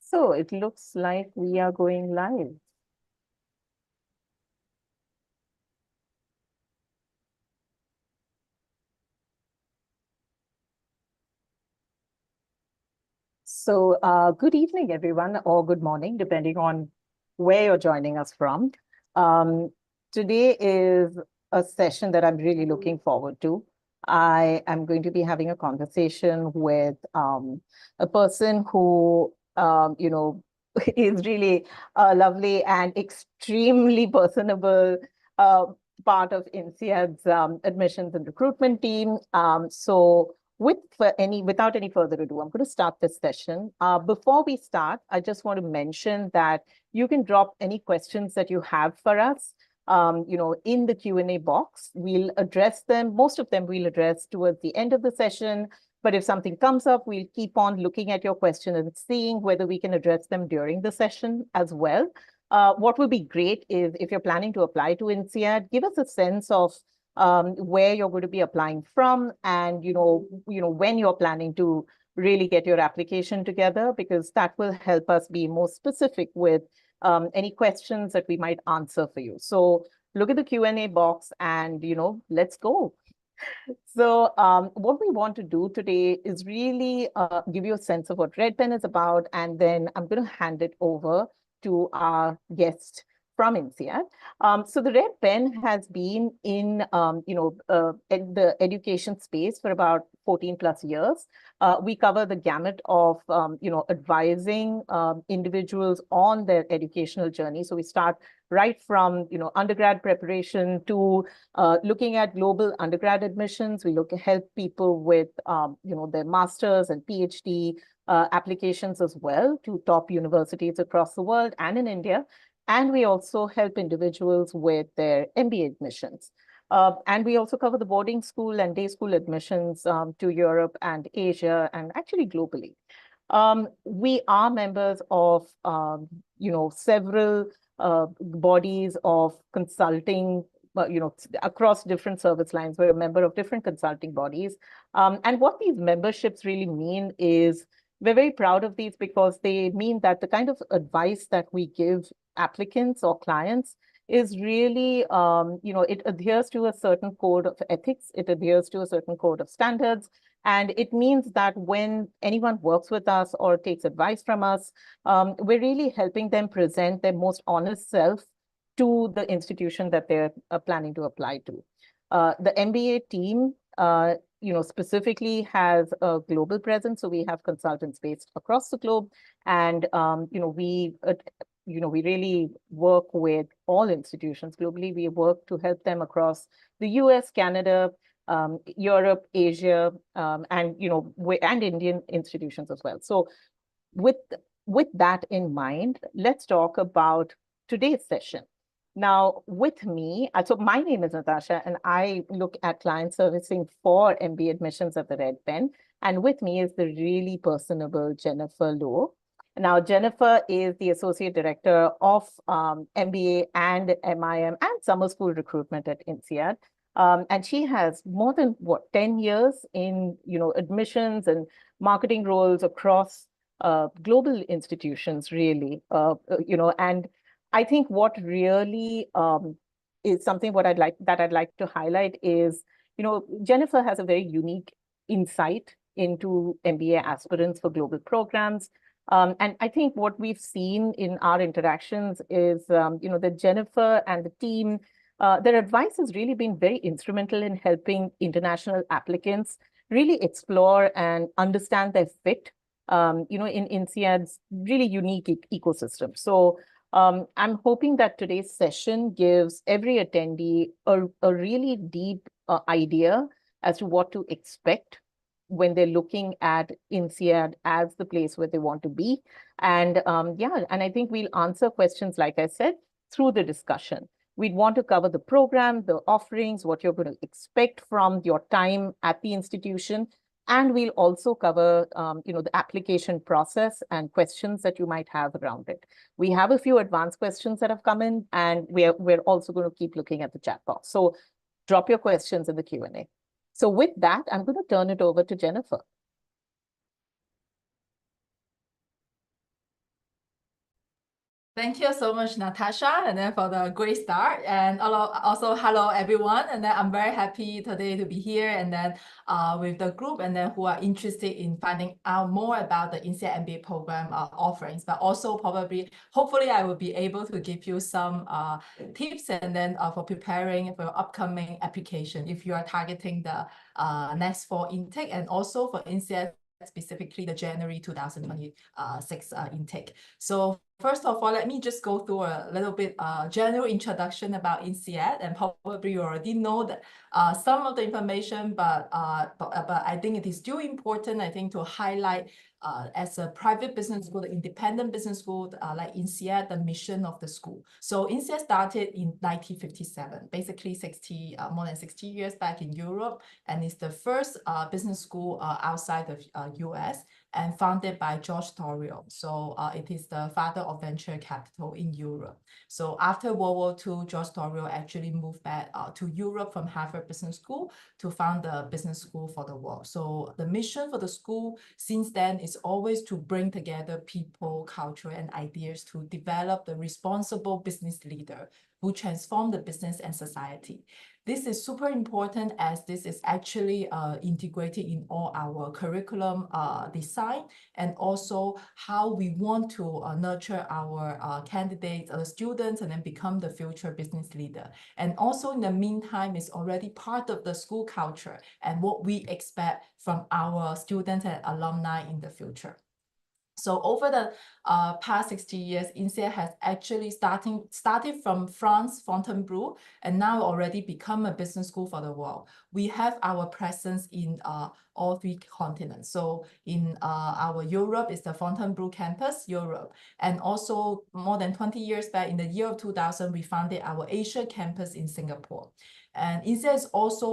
So it looks like we are going live. So good evening, everyone, or good morning, depending on where you're joining us from. Um, Today is a session that I'm really looking forward to. I am going to be having a conversation with a person who, is really a lovely and extremely personable uh, part of INSEAD's admissions and recruitment team. Without any further ado, I'm going to start this session. Before we start, I just want to mention that you can drop any questions that you have for us, in the Q&A box. We'll address them. Most of them we'll address towards the end of the session. But if something comes up, we'll keep on looking at your question and seeing whether we can address them during the session as well. What would be great is if you're planning to apply to INSEAD, give us a sense of where you're going to be applying from, and when you're planning to really get your application together, because that will help us be more specific with any questions that we might answer for you. So look at the Q&A box and let's go. So what we want to do today is really give you a sense of what Red Pen is about, and then I'm going to hand it over to our guest from INSEAD. So the Red Pen has been in, the education space for about 14 plus years. We cover the gamut of, advising individuals on their educational journey. So we start right from, undergrad preparation to looking at global undergrad admissions. We help people with, their master's and PhD applications as well to top universities across the world and in India. And we also help individuals with their MBA admissions. And we also cover the boarding school and day school admissions to Europe and Asia, and actually globally. We are members of, several bodies of consulting, across different service lines. We're a member of different consulting bodies. And what these memberships really mean is we're very proud of these because they mean that the kind of advice that we give applicants or clients is really, it adheres to a certain code of ethics. It adheres to a certain code of standards. And it means that when anyone works with us or takes advice from us, we're really helping them present their most honest self to the institution that they're planning to apply to. The MBA team, specifically has a global presence. So we have consultants based across the globe. And, we really work with all institutions globally. We work to help them across the US, Canada, Europe, Asia, and and Indian institutions as well. So with that in mind, let's talk about today's session. Now, with me, so my name is Natasha, and I look at client servicing for MBA admissions at the Red Pen. And with me is the really personable Jennifer Lowe. Now, Jennifer is the Associate Director of MBA and MIM and Summer School Recruitment at INSEAD. And she has more than 10 years in admissions and marketing roles across global institutions, really. And I think what really is something I'd like to highlight is, Jennifer has a very unique insight into MBA aspirants for global programs. And I think what we've seen in our interactions is, that Jennifer and the team, their advice has really been very instrumental in helping international applicants really explore and understand their fit, in INSEAD's really unique ecosystem. So I'm hoping that today's session gives every attendee a really deep idea as to what to expect when they're looking at INSEAD as the place where they want to be. And and I think we'll answer questions, like I said, through the discussion. We'd want to cover the program, the offerings, what you're going to expect from your time at the institution. And we'll also cover, the application process and questions that you might have around it. We have a few advanced questions that have come in, and we're also going to keep looking at the chat box. So drop your questions in the Q&A. So with that, I'm going to turn it over to Jennifer. Thank you so much, Natasha, and then for the great start. And also hello everyone. And then I'm very happy today to be here and then with the group and then who are interested in finding out more about the INSEAD MBA program offerings, but also hopefully I will be able to give you some tips and then for preparing for your upcoming application if you are targeting the next fall intake and also for INSEAD specifically the January 2026 intake. So first of all, let me just go through a little bit general introduction about INSEAD, and probably you already know that some of the information, but I think it is still important, I think, to highlight as a private business school, the independent business school like INSEAD, the mission of the school. So INSEAD started in 1957, basically more than 60 years back in Europe, and it's the first business school outside of US and founded by George Torrio. So it is the father of venture capital in Europe. So after World War II, George Torrio actually moved back to Europe from Harvard Business School to found the business school for the world. So the mission for the school since then is always to bring together people, culture, and ideas to develop the responsible business leader who transform the business and society. This is super important as this is actually integrated in all our curriculum design and also how we want to nurture our candidates, students, and then become the future business leader. And also in the meantime, it's already part of the school culture and what we expect from our students and alumni in the future. So over the past 60 years, INSEAD has actually started from France, Fontainebleau, and now already become a business school for the world. We have our presence in all three continents. So in our Europe is the Fontainebleau campus, Europe. And also more than 20 years back in the year of 2000, we founded our Asia campus in Singapore. And INSEAD is also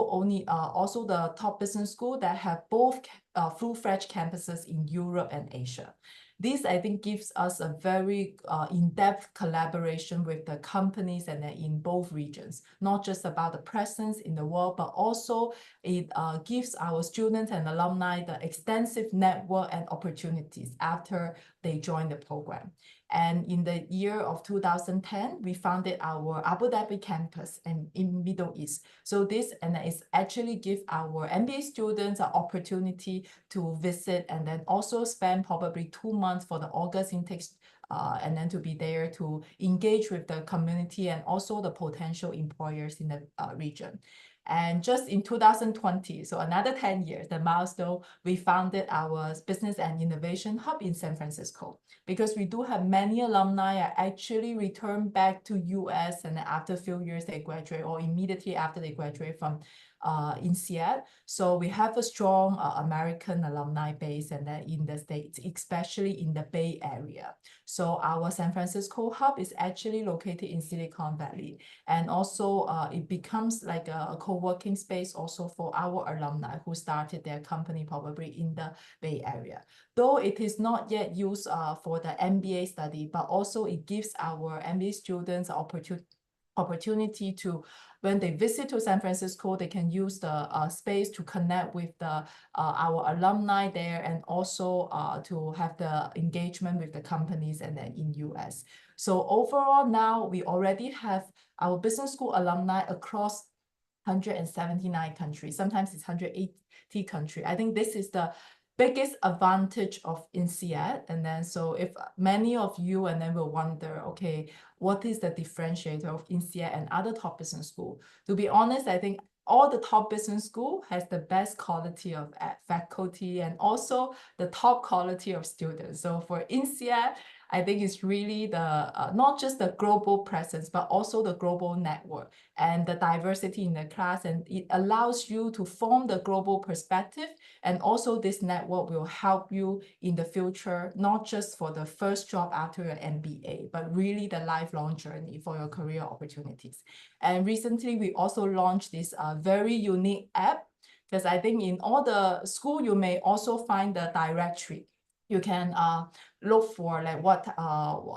also the top business school that have both full-fledged campuses in Europe and Asia. This, I think, gives us a very in-depth collaboration with the companies and in both regions, not just about the presence in the world, but also it gives our students and alumni the extensive network and opportunities after they join the program. And in the year of 2010, we founded our Abu Dhabi campus in Middle East. So this is actually give our MBA students an opportunity to visit and then also spend probably 2 months for the August intake and then to be there to engage with the community and also the potential employers in the region. And just in 2020, so another 10 years, the milestone, we founded our Business and Innovation Hub in San Francisco because we do have many alumni actually return back to US and after a few years they graduate or immediately after they graduate from INSEAD. So we have a strong American alumni base and then in the States, especially in the Bay Area. So our San Francisco hub is actually located in Silicon Valley. And also it becomes like a co-working space also for our alumni who started their company probably in the Bay Area. Though it is not yet used for the MBA study, but also it gives our MBA students opportunity to, when they visit to San Francisco, they can use the space to connect with our alumni there and also to have the engagement with the companies and then in US. So overall now we already have our business school alumni across 179 countries. Sometimes it's 180 countries. I think this is the biggest advantage of INSEAD. And then so if many of you and then will wonder, okay, what is the differentiator of INSEAD and other top business school? To be honest, I think all the top business school has the best quality of faculty and also the top quality of students. So for INSEAD, I think it's really the not just the global presence, but also the global network and the diversity in the class. And it allows you to form the global perspective. And also this network will help you in the future, not just for the first job after your MBA, but really the lifelong journey for your career opportunities. And recently, we also launched this very unique app, because I think in all the school, you may also find the directory. You can look for like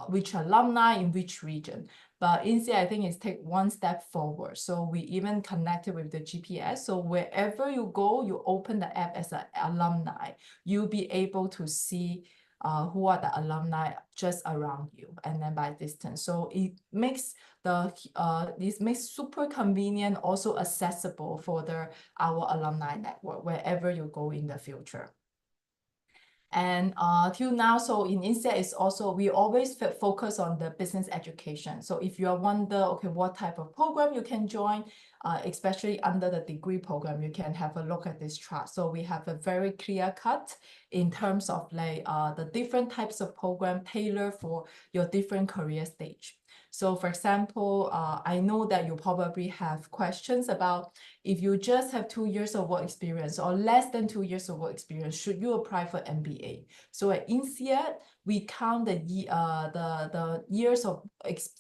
which alumni in which region. But INSEAD, I think, is take one step forward. So we even connected with the GPS. So wherever you go, you open the app as an alumni, you'll be able to see who are the alumni just around you and then by distance. So it makes this makes super convenient, also accessible for our alumni network wherever you go in the future. And till now, so in INSEAD is also, we always focus on the business education. So if you wonder, okay, what type of program you can join, especially under the degree program, you can have a look at this chart. So we have a very clear cut in terms of like the different types of program tailored for your different career stage. So for example, I know that you probably have questions about if you just have 2 years of work experience or less than 2 years of work experience, should you apply for MBA? So at INSEAD, we count the years of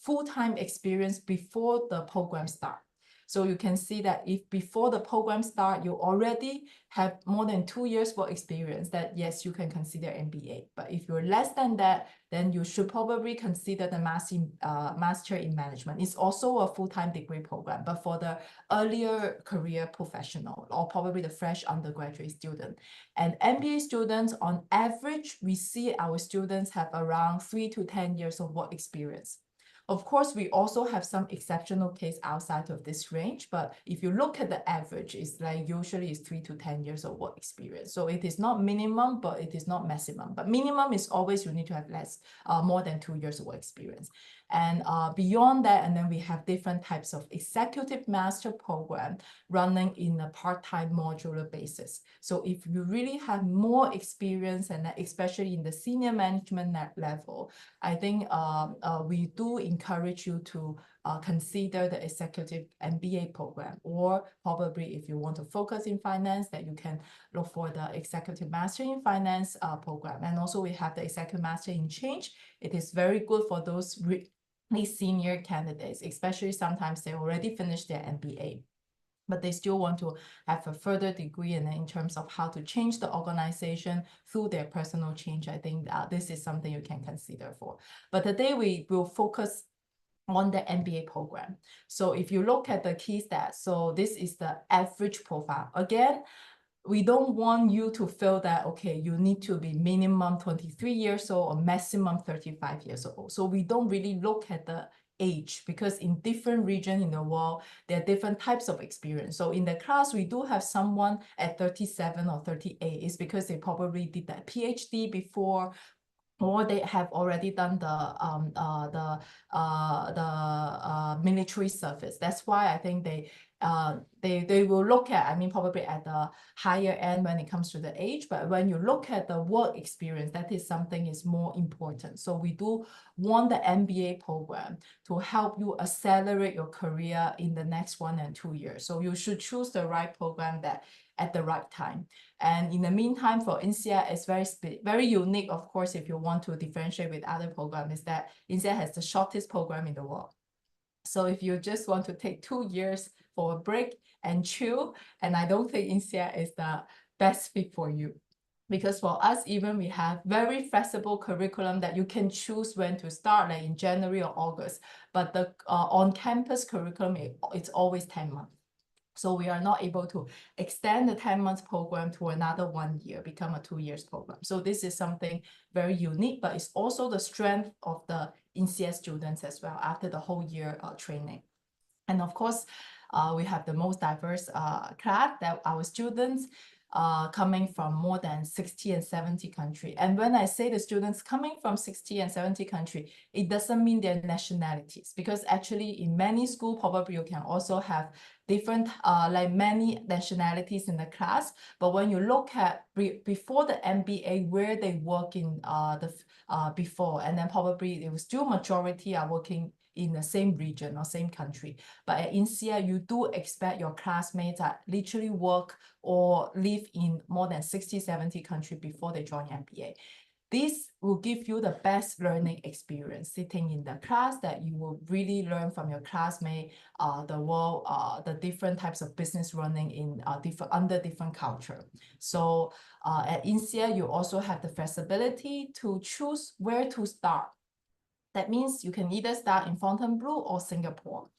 full-time experience before the program start. So you can see that if before the program start, you already have more than 2 years work experience, that yes, you can consider MBA. But if you're less than that, then you should probably consider the Master in Management. It's also a full-time degree program, but for the earlier career professional or probably the fresh undergraduate student. And MBA students, on average, we see our students have around 3 to 10 years of work experience. Of course, we also have some exceptional case outside of this range, but if you look at the average, it's like usually it's 3 to 10 years of work experience. So it is not minimum, but it is not maximum. But minimum is always you need to have more than 2 years of work experience. And beyond that, and then we have different types of executive master program running in a part-time modular basis. So if you really have more experience, and especially in the senior management level, I think we do encourage you to consider the executive MBA program, or probably if you want to focus in finance, that you can look for the executive master in finance program. And also we have the executive master in change. It is very good for those senior candidates, especially sometimes they already finished their MBA, but they still want to have a further degree, and in terms of how to change the organization through their personal change, I think this is something you can consider for. But today we will focus on the MBA program. So if you look at the key stats, so this is the average profile. Again, we don't want you to feel that, okay, you need to be minimum 23 years old or maximum 35 years old. So we don't really look at the age, because in different regions in the world, there are different types of experience. So in the class, we do have someone at 37 or 38. It's because they probably did that PhD before, or they have already done the military service. That's why I think they will look at, I mean, probably at the higher end when it comes to the age, but when you look at the work experience, that is something is more important. So we do want the MBA program to help you accelerate your career in the next 1 and 2 years. So you should choose the right program that at the right time. And in the meantime, for INSEAD, it's very unique, of course, if you want to differentiate with other programs, is that INSEAD has the shortest program in the world. So if you just want to take 2 years for a break and chill, and I don't think INSEAD is the best fit for you. Because for us, even we have very flexible curriculum that you can choose when to start, like in January or August. But the on-campus curriculum, it's always 10 months. So we are not able to extend the 10 months program to another 1 year, become a 2 years program. So this is something very unique, but it's also the strength of the INSEAD students as well after the whole year training. And of course, we have the most diverse class, that our students coming from more than 60 and 70 countries. And when I say the students coming from 60 and 70 countries, it doesn't mean their nationalities, because actually in many schools, probably you can also have different, like many nationalities in the class. But when you look at before the MBA, where they work in before, and then probably it was still majority are working in the same region or same country. But at INSEAD, you do expect your classmates that literally work or live in more than 60, 70 countries before they join MBA. This will give you the best learning experience sitting in the class, that you will really learn from your classmate, the world, the different types of business running in under different culture. So at INSEAD, you also have the flexibility to choose where to start. That means you can either start in Fontainebleau or Singapore.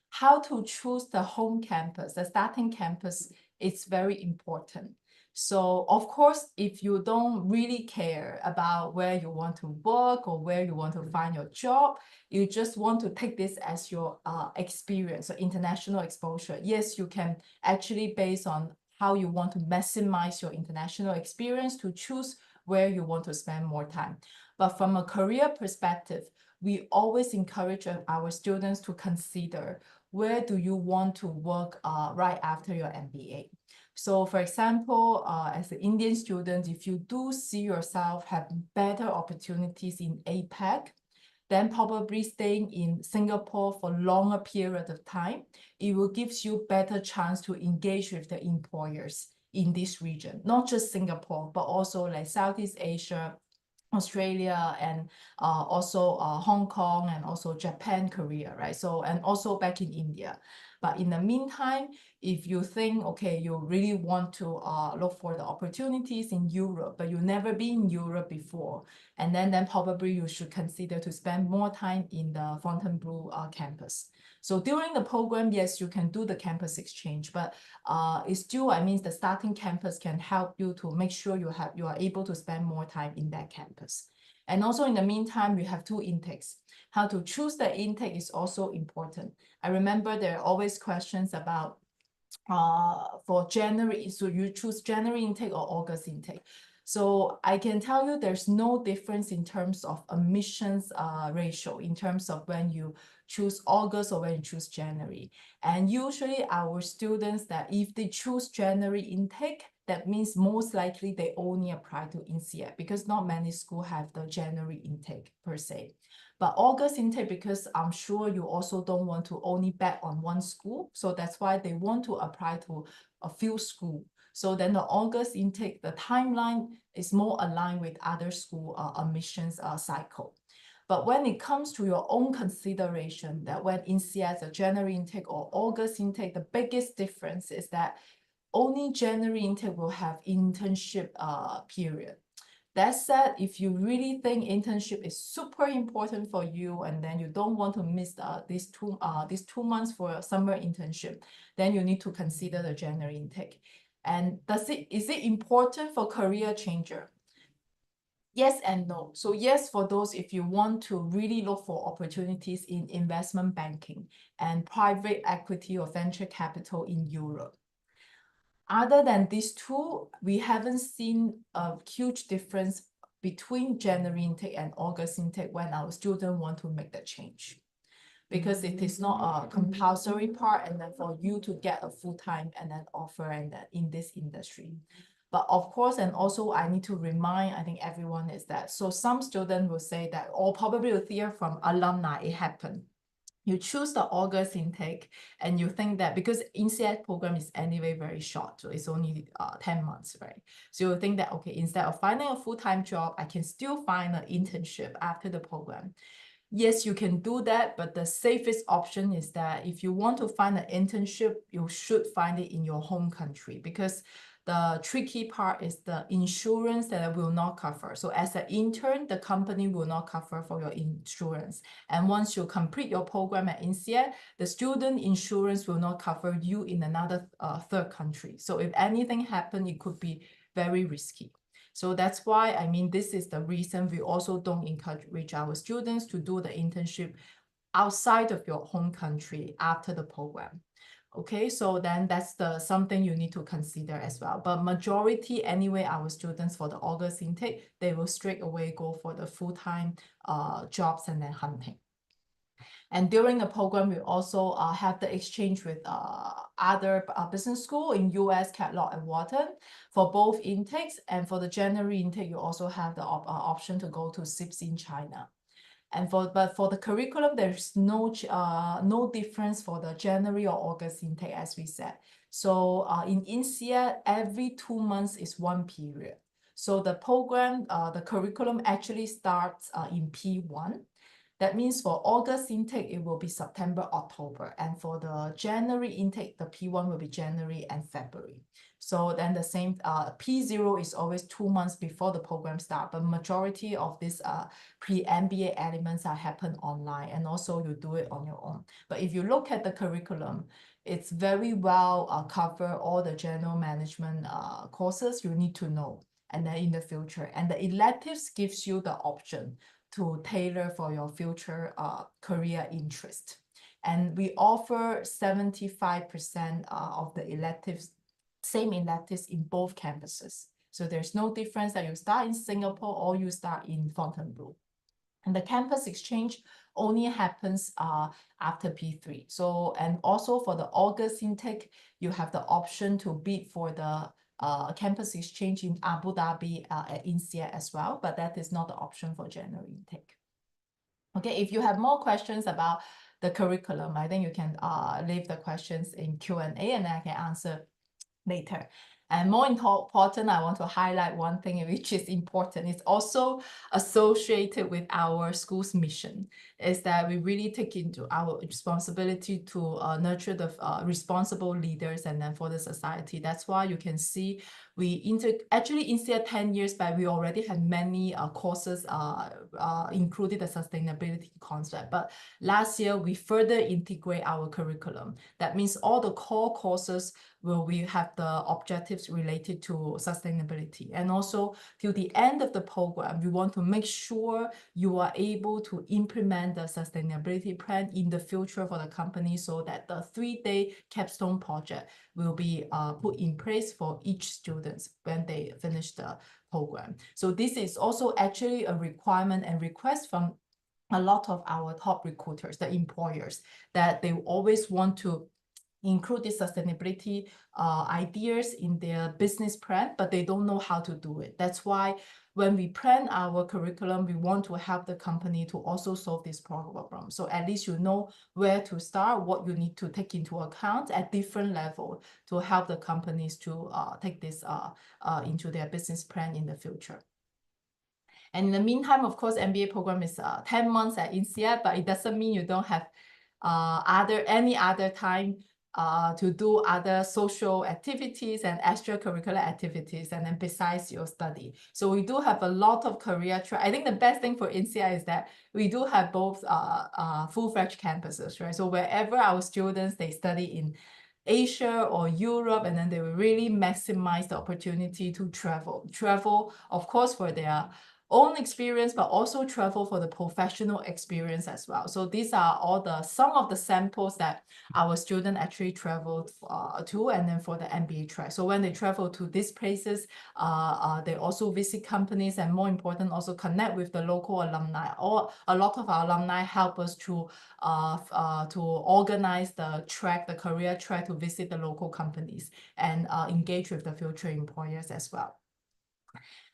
How to choose the home campus, the starting campus, is very important. So of course, if you don't really care about where you want to work or where you want to find your job, you just want to take this as your experience or international exposure. Yes, you can actually base on how you want to maximize your international experience to choose where you want to spend more time. But from a career perspective, we always encourage our students to consider where do you want to work right after your MBA. So for example, as an Indian student, if you do see yourself have better opportunities in APAC, then probably staying in Singapore for longer period of time, it will give you better chance to engage with the employers in this region, not just Singapore, but also like Southeast Asia, Australia, and also Hong Kong, and also Japan, Korea, right? So, and also back in India. But in the meantime, if you think, okay, you really want to look for the opportunities in Europe, but you've never been in Europe before, and then probably you should consider to spend more time in the Fontainebleau campus. So during the program, yes, you can do the campus exchange, but it's still, I mean, the starting campus can help you to make sure you are able to spend more time in that campus. And also in the meantime, we have 2 intakes. How to choose the intake is also important. I remember there are always questions about for January, so you choose January intake or August intake. So I can tell you there's no difference in terms of admissions ratio, in terms of when you choose August or when you choose January. And usually our students, that if they choose January intake, that means most likely they only apply to INSEAD, because not many schools have the January intake per se. But August intake, because I'm sure you also don't want to only bet on one school, so that's why they want to apply to a few schools. So then the August intake, the timeline is more aligned with other school admissions cycle. But when it comes to your own consideration, that when INSEAD, a January intake or August intake, the biggest difference is that only January intake will have internship period. That said, if you really think internship is super important for you, and then you don't want to miss these 2 months for a summer internship, then you need to consider the January intake. And is it important for career changer? Yes and no. So yes, for those, if you want to really look for opportunities in investment banking and private equity or venture capital in Europe. Other than these 2, we haven't seen a huge difference between January intake and August intake when our students want to make the change, because it is not a compulsory part, and then for you to get a full-time and then offer and then in this industry. But of course, and also I need to remind, I think everyone is that, so some students will say that, or probably will hear from alumni, it happened. You choose the August intake and you think that because INSEAD program is anyway very short, so it's only 10 months, right? So you think that, okay, instead of finding a full-time job, I can still find an internship after the program. Yes, you can do that, but the safest option is that if you want to find an internship, you should find it in your home country, because the tricky part is the insurance that will not cover. So as an intern, the company will not cover for your insurance. And once you complete your program at INSEAD, the student insurance will not cover you in another third country. So if anything happens, it could be very risky. So that's why, I mean, this is the reason we also don't encourage our students to do the internship outside of your home country after the program. Okay, so then that's something you need to consider as well. But majority anyway, our students for the August intake, they will straight away go for the full-time jobs and then hunting. And during the program, we also have the exchange with other business school in US, Catalog, and Wharton for both intakes. And for the January intake, you also have the option to go to SIPS in China. And but for the curriculum, there's no difference for the January or August intake, as we said. So in INSEAD, every 2 months is one period. So the program, the curriculum actually starts in P1. That means for August intake, it will be September, October. And for the January intake, the P1 will be January and February. So then the same, P0 is always 2 months before the program start, but majority of these pre-MBA elements are happen online, and also you do it on your own. But if you look at the curriculum, it's very well cover all the general management courses you need to know, and then in the future. And the electives gives you the option to tailor for your future career interest. And we offer 75% of the electives, same electives in both campuses. So there's no difference that you start in Singapore or you start in Fontainebleau. And the campus exchange only happens after P3. So, and also for the August intake, you have the option to bid for the campus exchange in Abu Dhabi at INSEAD as well, but that is not the option for January intake. Okay, if you have more questions about the curriculum, I think you can leave the questions in Q&A and I can answer later. And more important, I want to highlight one thing which is important. It's also associated with our school's mission, is that we really take into our responsibility to nurture the responsible leaders and then for the society. That's why you can see actually instead 10 years back, we already had many courses included the sustainability concept. But last year, we further integrate our curriculum. That means all the core courses we have the objectives related to sustainability. And also till the end of the program, we want to make sure you are able to implement the sustainability plan in the future for the company so that the 3-day capstone project will be put in place for each student when they finish the program. So this is also actually a requirement and request from a lot of our top recruiters, the employers, that they always want to include the sustainability ideas in their business plan, but they don't know how to do it. That's why when we plan our curriculum, we want to help the company to also solve this problem. So at least you know where to start, what you need to take into account at different levels to help the companies to take this into their business plan in the future. And in the meantime, of course, MBA program is 10 months at INSEAD, but it doesn't mean you don't have any other time to do other social activities and extracurricular activities, and then besides your study. So we do have a lot of career track. I think the best thing for INSEAD is that we do have both full-fledged campuses, right? So wherever our students, they study in Asia or Europe, and then they will really maximize the opportunity to travel, of course, for their own experience, but also travel for the professional experience as well. So these are all some of the samples that our students actually traveled to, and then for the MBA track. So when they travel to these places, they also visit companies, and more important, also connect with the local alumni. Or a lot of our alumni help us to organize the career track to visit the local companies and engage with the future employers as well.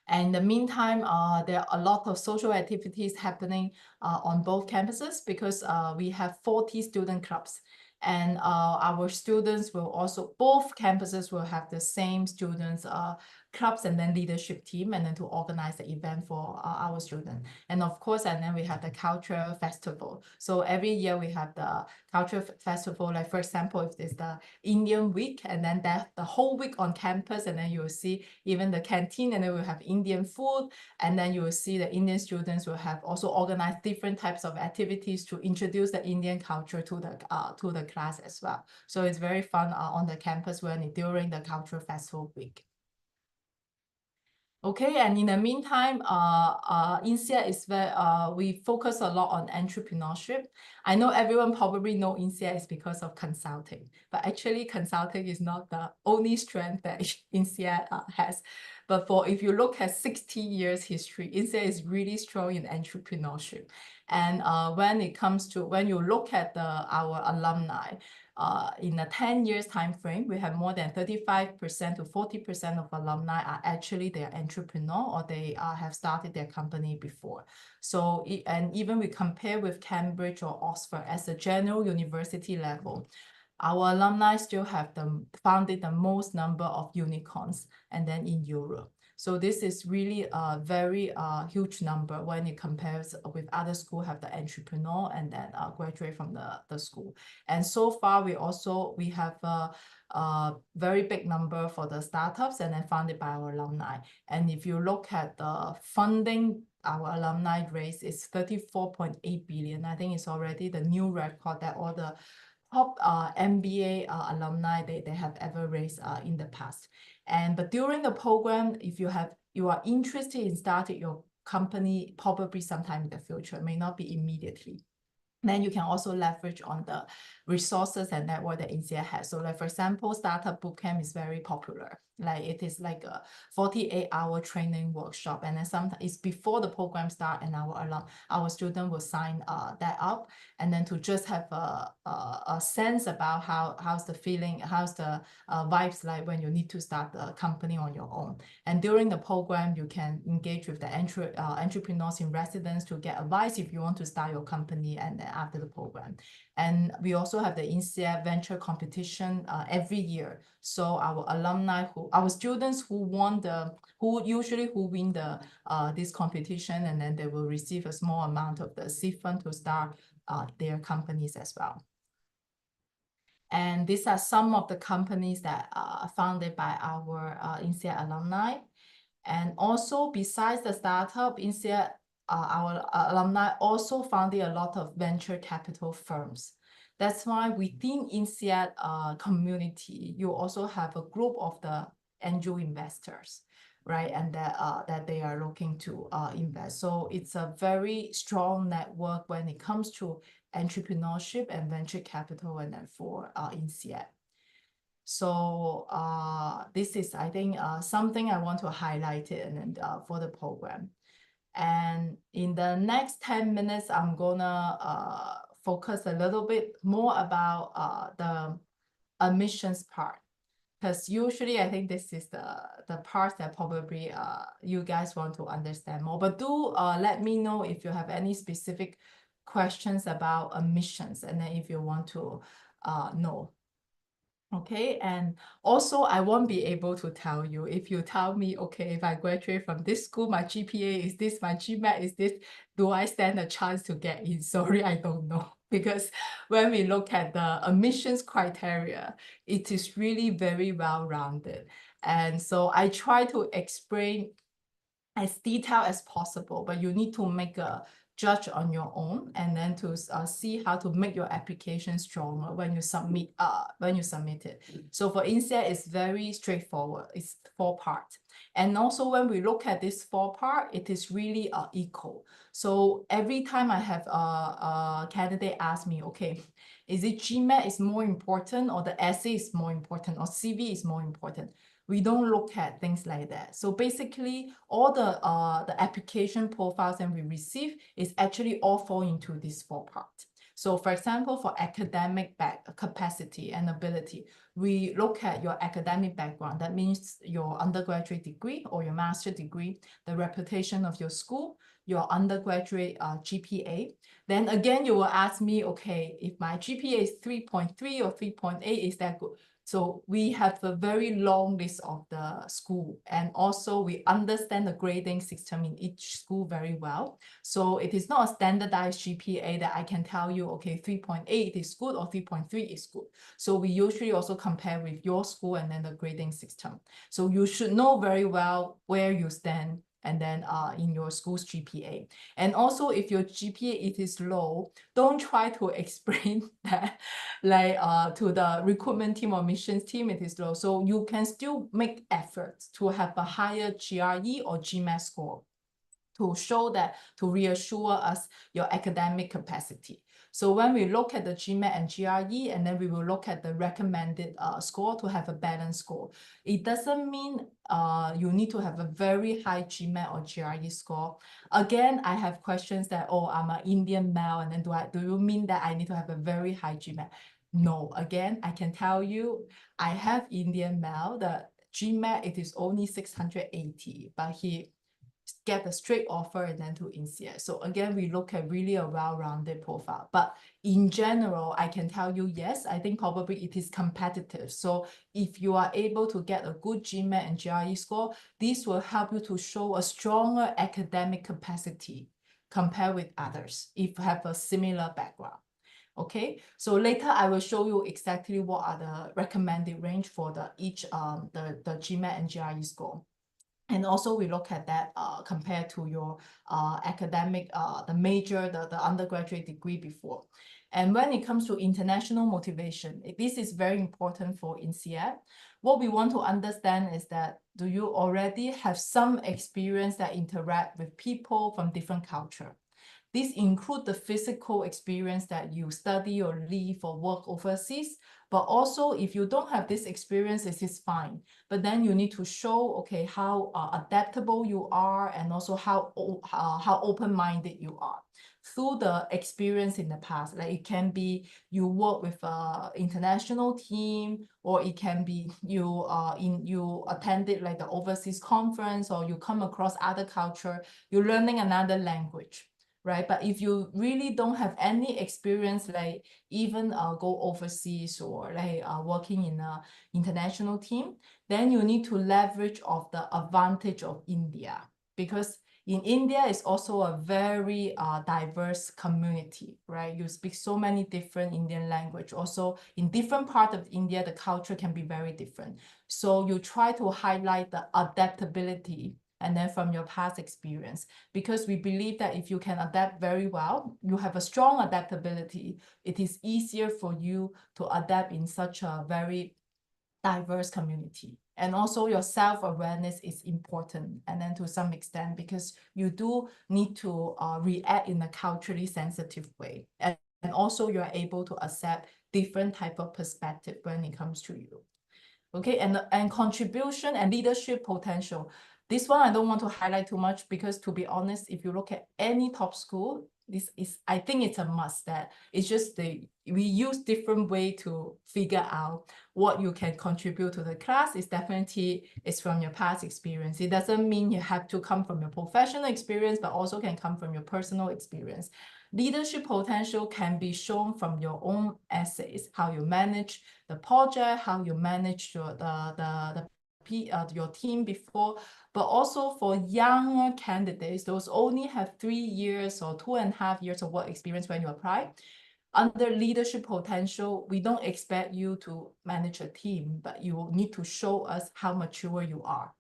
And in the meantime, there are a lot of social activities happening on both campuses because we have 40 student clubs. And our students will also, both campuses will have the same students clubs and then leadership team, and then to organize the event for our students. And of course, and then we have the cultural festival. So every year we have the cultural festival, like for example, if it's the Indian week, and then that the whole week on campus, and then you will see even the canteen, and then we'll have Indian food, and then you will see the Indian students will have also organized different types of activities to introduce the Indian culture to the class as well. So it's very fun on the campus during the cultural festival week. Okay, and in the meantime, INSEAD is where we focus a lot on entrepreneurship. I know everyone probably know INSEAD is because of consulting, but actually consulting is not the only strength that INSEAD has. But if you look at 60 years history, INSEAD is really strong in entrepreneurship. And when you look at our alumni, in a 10 years time frame, we have more than 35% to 40% of alumni are actually their entrepreneur, or they have started their company before. So, and even we compare with Cambridge or Oxford as a general university level, our alumni still have founded the most number of unicorns, and then in Europe. So this is really a very huge number when it compares with other schools have the entrepreneur and then graduate from the school. And so far, we have a very big number for the startups and then funded by our alumni. And if you look at the funding, our alumni raise is 34.8 billion. I think it's already the new record that all the top MBA alumni they have ever raised in the past. But during the program, if you are interested in starting your company, probably sometime in the future, may not be immediately, then you can also leverage on the resources and network that INSEAD has. So like, for example, Startup Bootcamp is very popular. Like it is like a 48-hour training workshop. And then sometimes it's before the program start, and our student will sign that up. And then to just have a sense about how's the feeling, how's the vibes like when you need to start the company on your own. And during the program, you can engage with the entrepreneurs in residence to get advice if you want to start your company, and then after the program. And we also have the INSEAD venture competition every year. So our students who win this competition, and then they will receive a small amount of the seed fund to start their companies as well. And these are some of the companies that are founded by our INSEAD alumni. And also, besides the startup, INSEAD, our alumni also founded a lot of venture capital firms. That's why within INSEAD community, you also have a group of the angel investors, right? And that they are looking to invest. So it's a very strong network when it comes to entrepreneurship and venture capital, and then for INSEAD. So this is, I think, something I want to highlight it and for the program. And in the next 10 minutes, I'm gonna focus a little bit more about the admissions part, because usually I think this is the part that probably you guys want to understand more. But do let me know if you have any specific questions about admissions, and then if you want to know. Okay, and also I won't be able to tell you if you tell me, okay, if I graduate from this school, my GPA is this, my GMAT is this, do I stand a chance to get in? Sorry, I don't know. Because when we look at the admissions criteria, it is really very well-rounded. And so I try to explain as detailed as possible, but you need to make a judge on your own, and then to see how to make your application stronger when you submit it. So for INSEAD, it's very straightforward. It's 4 parts. And also when we look at this 4 part, it is really equal. So every time I have a candidate ask me, okay, is it GMAT is more important, or the essay is more important, or CV is more important? We don't look at things like that. So basically, all the application profiles that we receive is actually all fall into these 4 parts. So for example, for academic capacity and ability, we look at your academic background. That means your undergraduate degree or your master's degree, the reputation of your school, your undergraduate GPA. Then again, you will ask me, okay, if my GPA is 3.3 or 3.8, is that good? So we have a very long list of the school, and also we understand the grading system in each school very well. So it is not a standardized GPA that I can tell you, okay, 3.8 is good or 3.3 is good. So we usually also compare with your school and then the grading system. So you should know very well where you stand, and then in your school's GPA. And also, if your GPA it is low, don't try to explain that like to the recruitment team or admissions team it is low. So you can still make efforts to have a higher GRE or GMAT score to show that, to reassure us your academic capacity. So when we look at the GMAT and GRE, and then we will look at the recommended score to have a balanced score. It doesn't mean you need to have a very high GMAT or GRE score. Again, I have questions that, oh, I'm an Indian male, and then do you mean that I need to have a very high GMAT? No, again, I can tell you, I have Indian male, the GMAT, it is only 680, but he get a straight offer and then to INSEAD. So again, we look at really a well-rounded profile. But in general, I can tell you, yes, I think probably it is competitive. So if you are able to get a good GMAT and GRE score, this will help you to show a stronger academic capacity compared with others if you have a similar background. Okay, so later I will show you exactly what are the recommended range for the GMAT and GRE score. And also we look at that compared to your academic, the major, the undergraduate degree before. And when it comes to international motivation, this is very important for INSEAD. What we want to understand is that, do you already have some experience that interact with people from different culture? This includes the physical experience that you study or live or work overseas, but also if you don't have this experience, it is fine. But then you need to show, okay, how adaptable you are, and also how open-minded you are through the experience in the past. Like it can be you work with an international team, or it can be you you attended like the overseas conference, or you come across other culture, you're learning another language. Right? But if you really don't have any experience, like even go overseas or like working in an international team, then you need to leverage of the advantage of India, because in India is also a very diverse community, right? You speak so many different Indian language. Also in different part of India, the culture can be very different. So you try to highlight the adaptability and then from your past experience, because we believe that if you can adapt very well, you have a strong adaptability, it is easier for you to adapt in such a very diverse community. And also your self-awareness is important, and then to some extent, because you do need to react in a culturally sensitive way. And also you're able to accept different type of perspective when it comes to you. Okay, and contribution and leadership potential. This one I don't want to highlight too much, because to be honest, if you look at any top school, this is, I think it's a must, that it's just we use different way to figure out what you can contribute to the class. It's definitely is from your past experience. It doesn't mean you have to come from your professional experience, but also can come from your personal experience. Leadership potential can be shown from your own essays, how you manage the project, how you manage your team before, but also for younger candidates, those only have 3 years or 2.5 years of work experience when you apply. Under leadership potential, we don't expect you to manage a team, but you need to show us how mature you are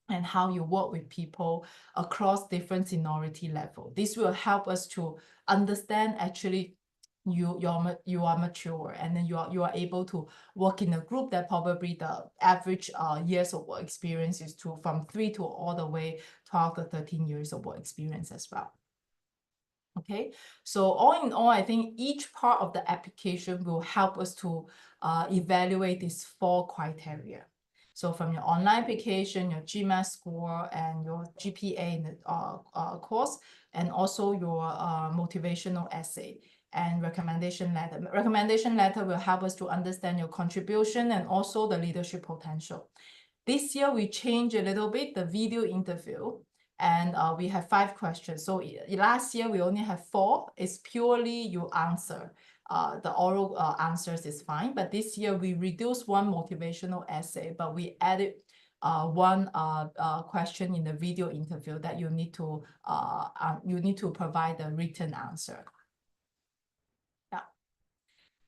and how you work with people across different seniority level. This will help us to understand actually you are mature, and then you are able to work in a group that probably the average years of work experience is from 3 to all the way 12 to 13 years of work experience as well. Okay, so all in all, I think each part of the application will help us to evaluate these 4 criteria. So from your online application, your GMAT score, and your GPA in the course, and also your motivational essay and recommendation letter. Recommendation letter will help us to understand your contribution and also the leadership potential. This year, we changed a little bit the video interview, and we have 5 questions. So last year, we only have 4. It's purely you answer. The oral answers is fine, but this year we reduced 1 motivational essay, but we added 1 question in the video interview that you need to provide a written answer.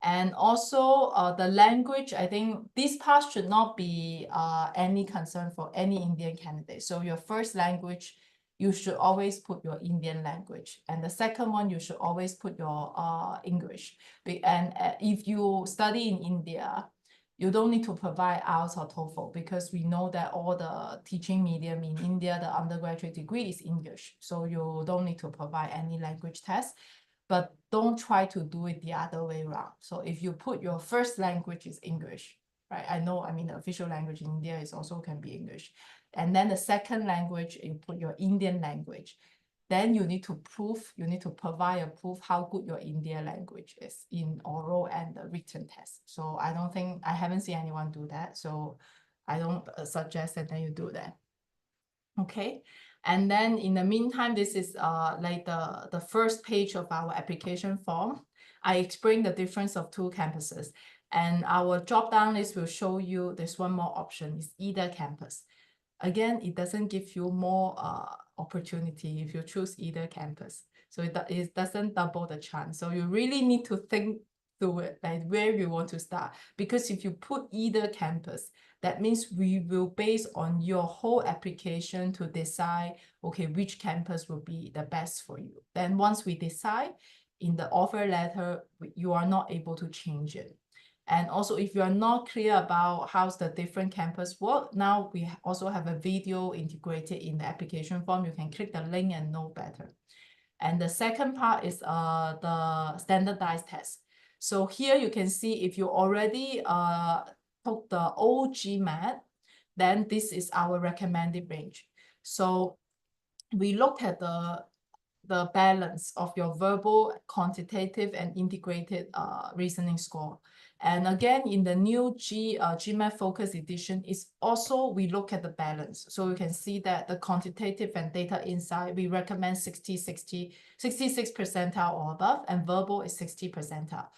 And also the language, I think this part should not be any concern for any Indian candidate. So your first language, you should always put your Indian language. And the second one, you should always put your English. And if you study in India, you don't need to provide IELTS or TOEFL, because we know that all the teaching medium in India, the undergraduate degree is English. So you don't need to provide any language test. But don't try to do it the other way around. So if you put your first language is English, right? I mean, the official language in India is also can be English. And then the second language, you put your Indian language. Then you need to provide a proof how good your Indian language is in oral and the written test. So I haven't seen anyone do that. So I don't suggest that you do that. Okay. And then in the meantime, this is like the first page of our application form. I explain the difference of 2 campuses, and our drop-down list will show you there's 1 more option, is either campus. Again, it doesn't give you more opportunity if you choose either campus. So it doesn't double the chance. So you really need to think through it, like where you want to start. Because if you put either campus, that means we will base on your whole application to decide, okay, which campus will be the best for you. Then once we decide, in the offer letter, you are not able to change it. And also, if you are not clear about how's the different campus work, now we also have a video integrated in the application form. You can click the link and know better. And the second part is the standardized test. So here you can see if you already took the old GMAT, then this is our recommended range. So we looked at the balance of your verbal, quantitative, and integrated reasoning score. And again, in the new GMAT Focus Edition, is also we look at the balance. So you can see that the quantitative and data insight, we recommend 66 percentile or above, and verbal is 60 percentile.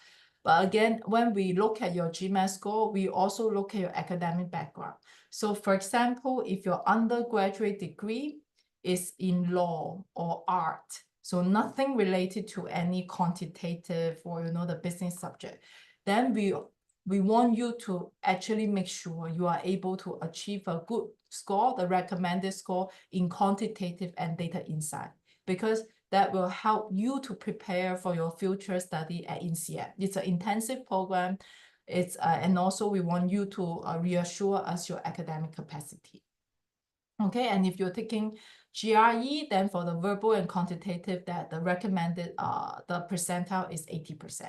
But again, when we look at your GMAT score, we also look at your academic background. So for example, if your undergraduate degree is in law or art, so nothing related to any quantitative or the business subject, then we want you to actually make sure you are able to achieve a good score, the recommended score in quantitative and data insight, because that will help you to prepare for your future study at INSEAD. It's an intensive program. It's and also we want you to reassure us your academic capacity. Okay, and if you're taking GRE, then for the verbal and quantitative, that the recommended the percentile is 80%.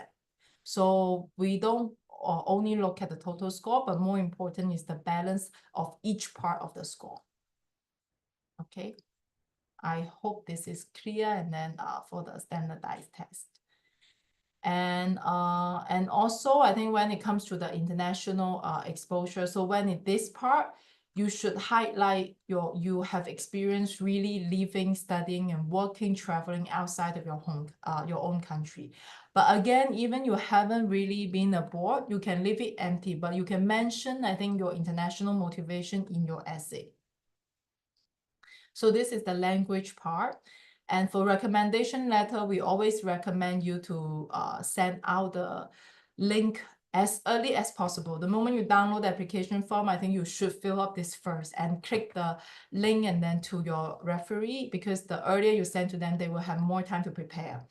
So we don't only look at the total score, but more important is the balance of each part of the score. Okay, I hope this is clear. And then for the standardized test. And also, I think when it comes to the international exposure, so when in this part, you should highlight you have experience really living, studying, and working, traveling outside of your home, your own country. But again, even you haven't really been abroad, you can leave it empty, but you can mention, I think, your international motivation in your essay. So this is the language part. And for recommendation letter, we always recommend you to send out the link as early as possible. The moment you download the application form, I think you should fill up this first and click the link and then to your referee, because the earlier you send to them, they will have more time to prepare.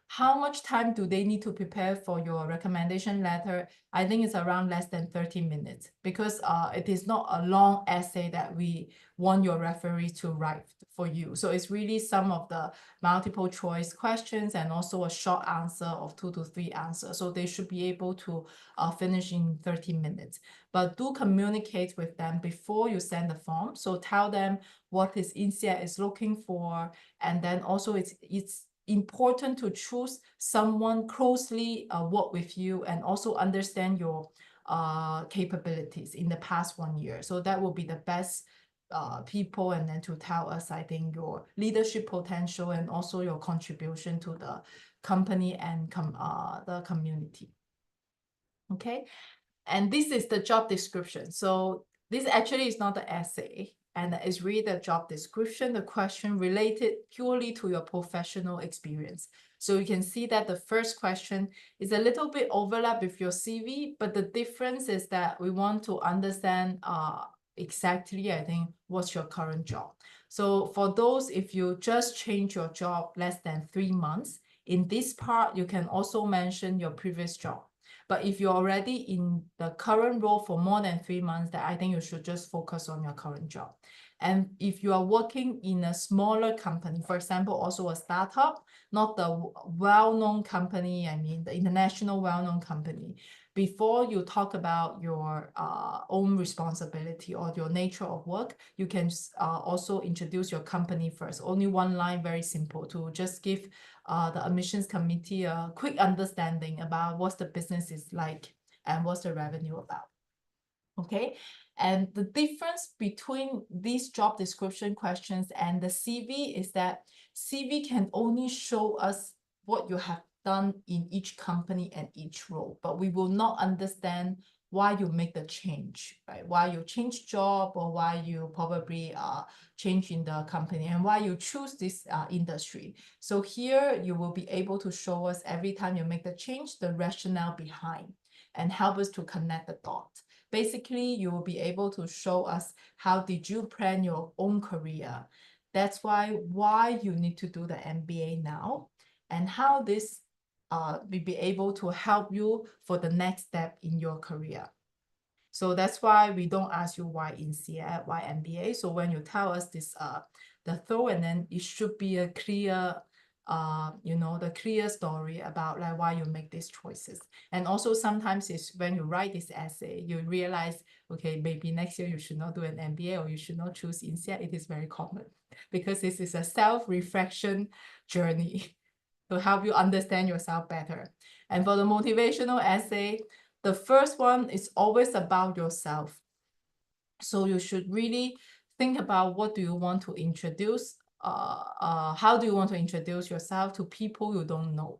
How much time do they need to prepare for your recommendation letter? I think it's around less than 30 minutes, because it is not a long essay that we want your referee to write for you. So it's really some of the multiple choice questions and also a short answer of 2 to 3 answers. So they should be able to finish in 30 minutes. But do communicate with them before you send the form. So tell them what is INSEAD is looking for. And then also it's important to choose someone closely work with you and also understand your capabilities in the past 1 year. So that will be the best people, and then to tell us, I think, your leadership potential and also your contribution to the company and the community. Okay, and this is the job description. So this actually is not the essay, and it's really the job description, the question related purely to your professional experience. So you can see that the first question is a little bit overlap with your CV, but the difference is that we want to understand exactly, I think, what's your current job. So for those, if you just change your job less than 3 months, in this part, you can also mention your previous job. But if you're already in the current role for more than 3 months, then I think you should just focus on your current job. And if you are working in a smaller company, for example, also a startup, not the well-known company, I mean the international well-known company, before you talk about your own responsibility or your nature of work, you can also introduce your company first. Only one line, very simple, to just give the admissions committee a quick understanding about what the business is like and what's the revenue about. Okay, and the difference between these job description questions and the CV is that CV can only show us what you have done in each company and each role, but we will not understand why you make the change, right? Why you change job, or why you probably change in the company, and why you choose this industry. So here you will be able to show us every time you make the change, the rationale behind, and help us to connect the dots. Basically, you will be able to show us how did you plan your own career. That's why you need to do the MBA now, and how this be able to help you for the next step in your career. So that's why we don't ask you why INSEAD, why MBA. So when you tell us this, the thought, and then it should be a clear, the clear story about like why you make these choices. And also sometimes it's when you write this essay, you realize, okay, maybe next year you should not do an MBA or you should not choose INSEAD. It is very common because this is a self-reflection journey to help you understand yourself better. And for the motivational essay, the first one is always about yourself. So you should really think about what do you want to introduce, how do you want to introduce yourself to people you don't know.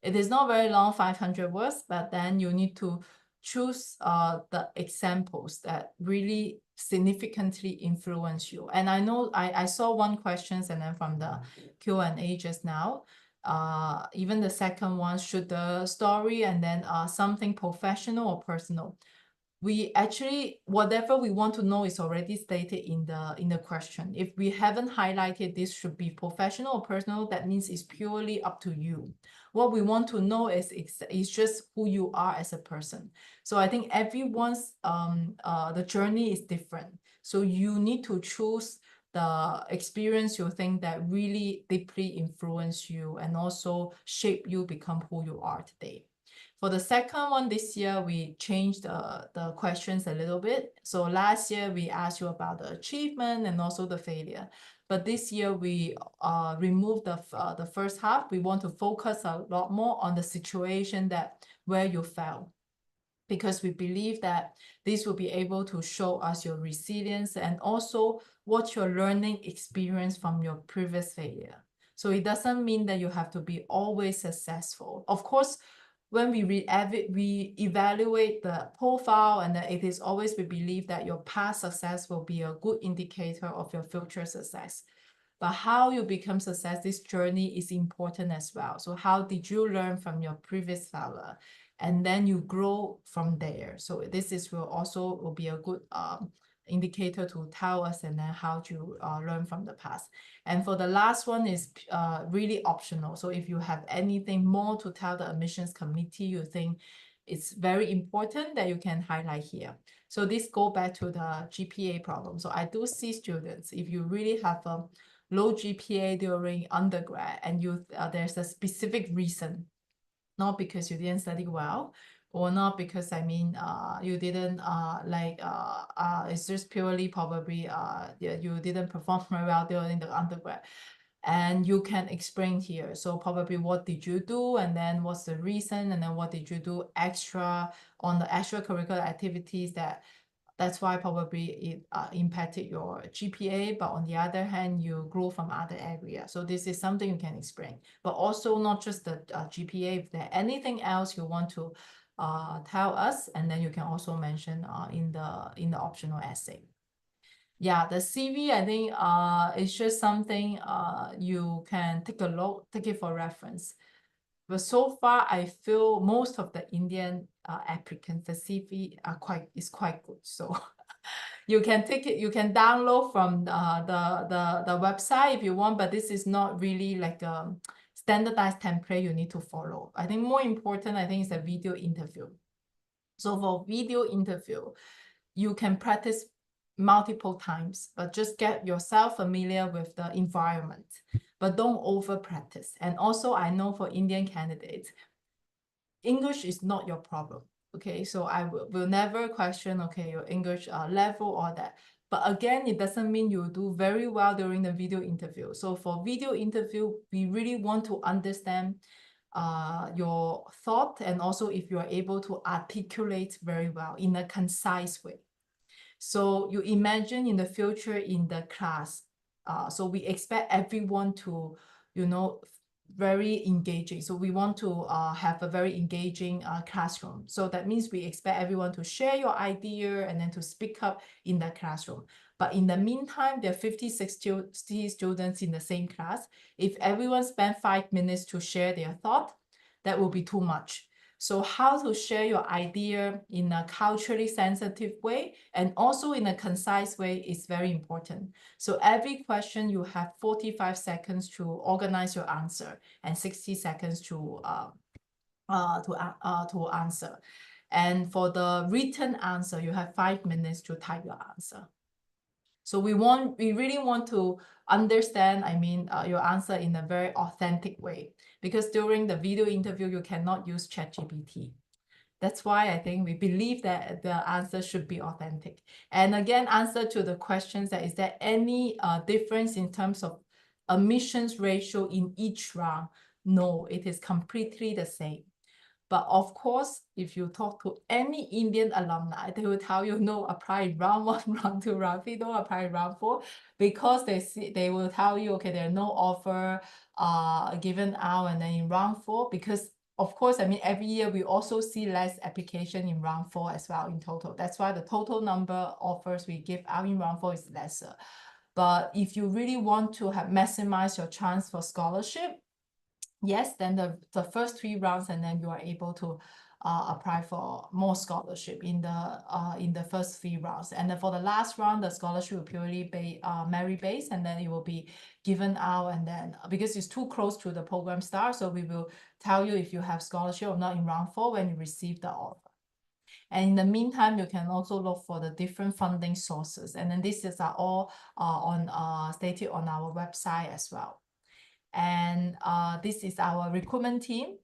It is not very long, 500 words, but then you need to choose the examples that really significantly influence you. And I know I saw one question and then from the Q&A just now, even the second one, should the story and then something professional or personal? We actually, whatever we want to know is already stated in the question. If we haven't highlighted this should be professional or personal, that means it's purely up to you. What we want to know is just who you are as a person. So I think everyone's the journey is different. So you need to choose the experience you think that really deeply influence you and also shape you become who you are today. For the second one this year, we changed the questions a little bit. So last year, we asked you about the achievement and also the failure. But this year, we removed the first half. We want to focus a lot more on the situation where you fell, because we believe that this will be able to show us your resilience and also what your learning experience from your previous failure. So it doesn't mean that you have to be always successful. Of course, when we evaluate the profile, and it is always we believe that your past success will be a good indicator of your future success. But how you become success, this journey is important as well. So how did you learn from your previous failure? And then you grow from there. So this will be a good indicator to tell us and then how to learn from the past. And for the last one is really optional. So if you have anything more to tell the admissions committee, you think it's very important, that you can highlight here. So this go back to the GPA problem. So I do see students, if you really have a low GPA during undergrad and there's a specific reason, not because you didn't study well, or not because you didn't it's just purely probably you didn't perform very well during the undergrad, and you can explain here. So probably what did you do, and then what's the reason, and then what did you do extra on the extracurricular activities that's why probably it impacted your GPA, but on the other hand, you grew from other areas. So this is something you can explain, but also not just the GPA. If there's anything else you want to tell us, and then you can also mention in the optional essay. Yeah, the CV, I think it's just something you can take a look, take it for reference. But so far, I feel most of the Indian applicants, the CV is quite good. So you can take it, you can download from the website if you want, but this is not really like a standardized template you need to follow. I think more important, is a video interview. So for video interview, you can practice multiple times, but just get yourself familiar with the environment, but don't over practice. And also I know for Indian candidates, English is not your problem. Okay, so I will never question, okay, your English level or that. But again, it doesn't mean you do very well during the video interview. So for video interview, we really want to understand your thought, and also if you are able to articulate very well in a concise way. So you imagine in the future in the class, so we expect everyone to, very engaging. So we want to have a very engaging classroom. So that means we expect everyone to share your idea and then to speak up in the classroom. But in the meantime, there are 50, 60 students in the same class. If everyone spend 5 minutes to share their thought, that will be too much. So how to share your idea in a culturally sensitive way and also in a concise way is very important. So every question you have 45 seconds to organize your answer and 60 seconds to to answer. And for the written answer, you have 5 minutes to type your answer. So we really want to understand, your answer in a very authentic way, because during the video interview, you cannot use ChatGPT. That's why I think we believe that the answer should be authentic. And again, answer to the questions that is there any difference in terms of admissions ratio in each round? No, it is completely the same. But of course, if you talk to any Indian alumni, they will tell you, no, apply round 1, round 2, round 3, don't apply round 4, because they will tell you, okay, there are no offer given out, and then in round 4, because of course, every year we also see less application in round 4 as well in total. That's why the total number of offers we give out in round 4 is lesser. But if you really want to maximize your chance for scholarship, yes, then the first 3 rounds, and then you are able to apply for more scholarship in the first 3 rounds. And then for the last round, the scholarship will purely be merit-based, and then it will be given out. And then because it's too close to the program start, so we will tell you if you have scholarship or not in round 4 when you receive the offer. And in the meantime, you can also look for the different funding sources. And then this is all stated on our website as well. And this is our recruitment team.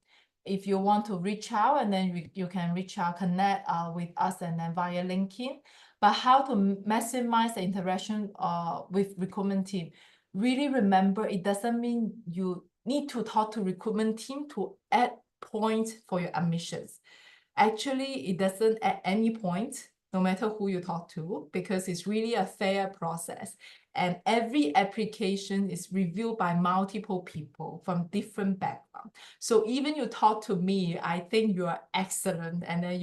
If you want to reach out, and then you can reach out, connect with us, and then via LinkedIn. But how to maximize the interaction with recruitment team? Really remember, it doesn't mean you need to talk to recruitment team to add points for your admissions. Actually, it doesn't at any point, no matter who you talk to, because it's really a fair process. And every application is reviewed by multiple people from different backgrounds. So even you talk to me, I think you are excellent, and then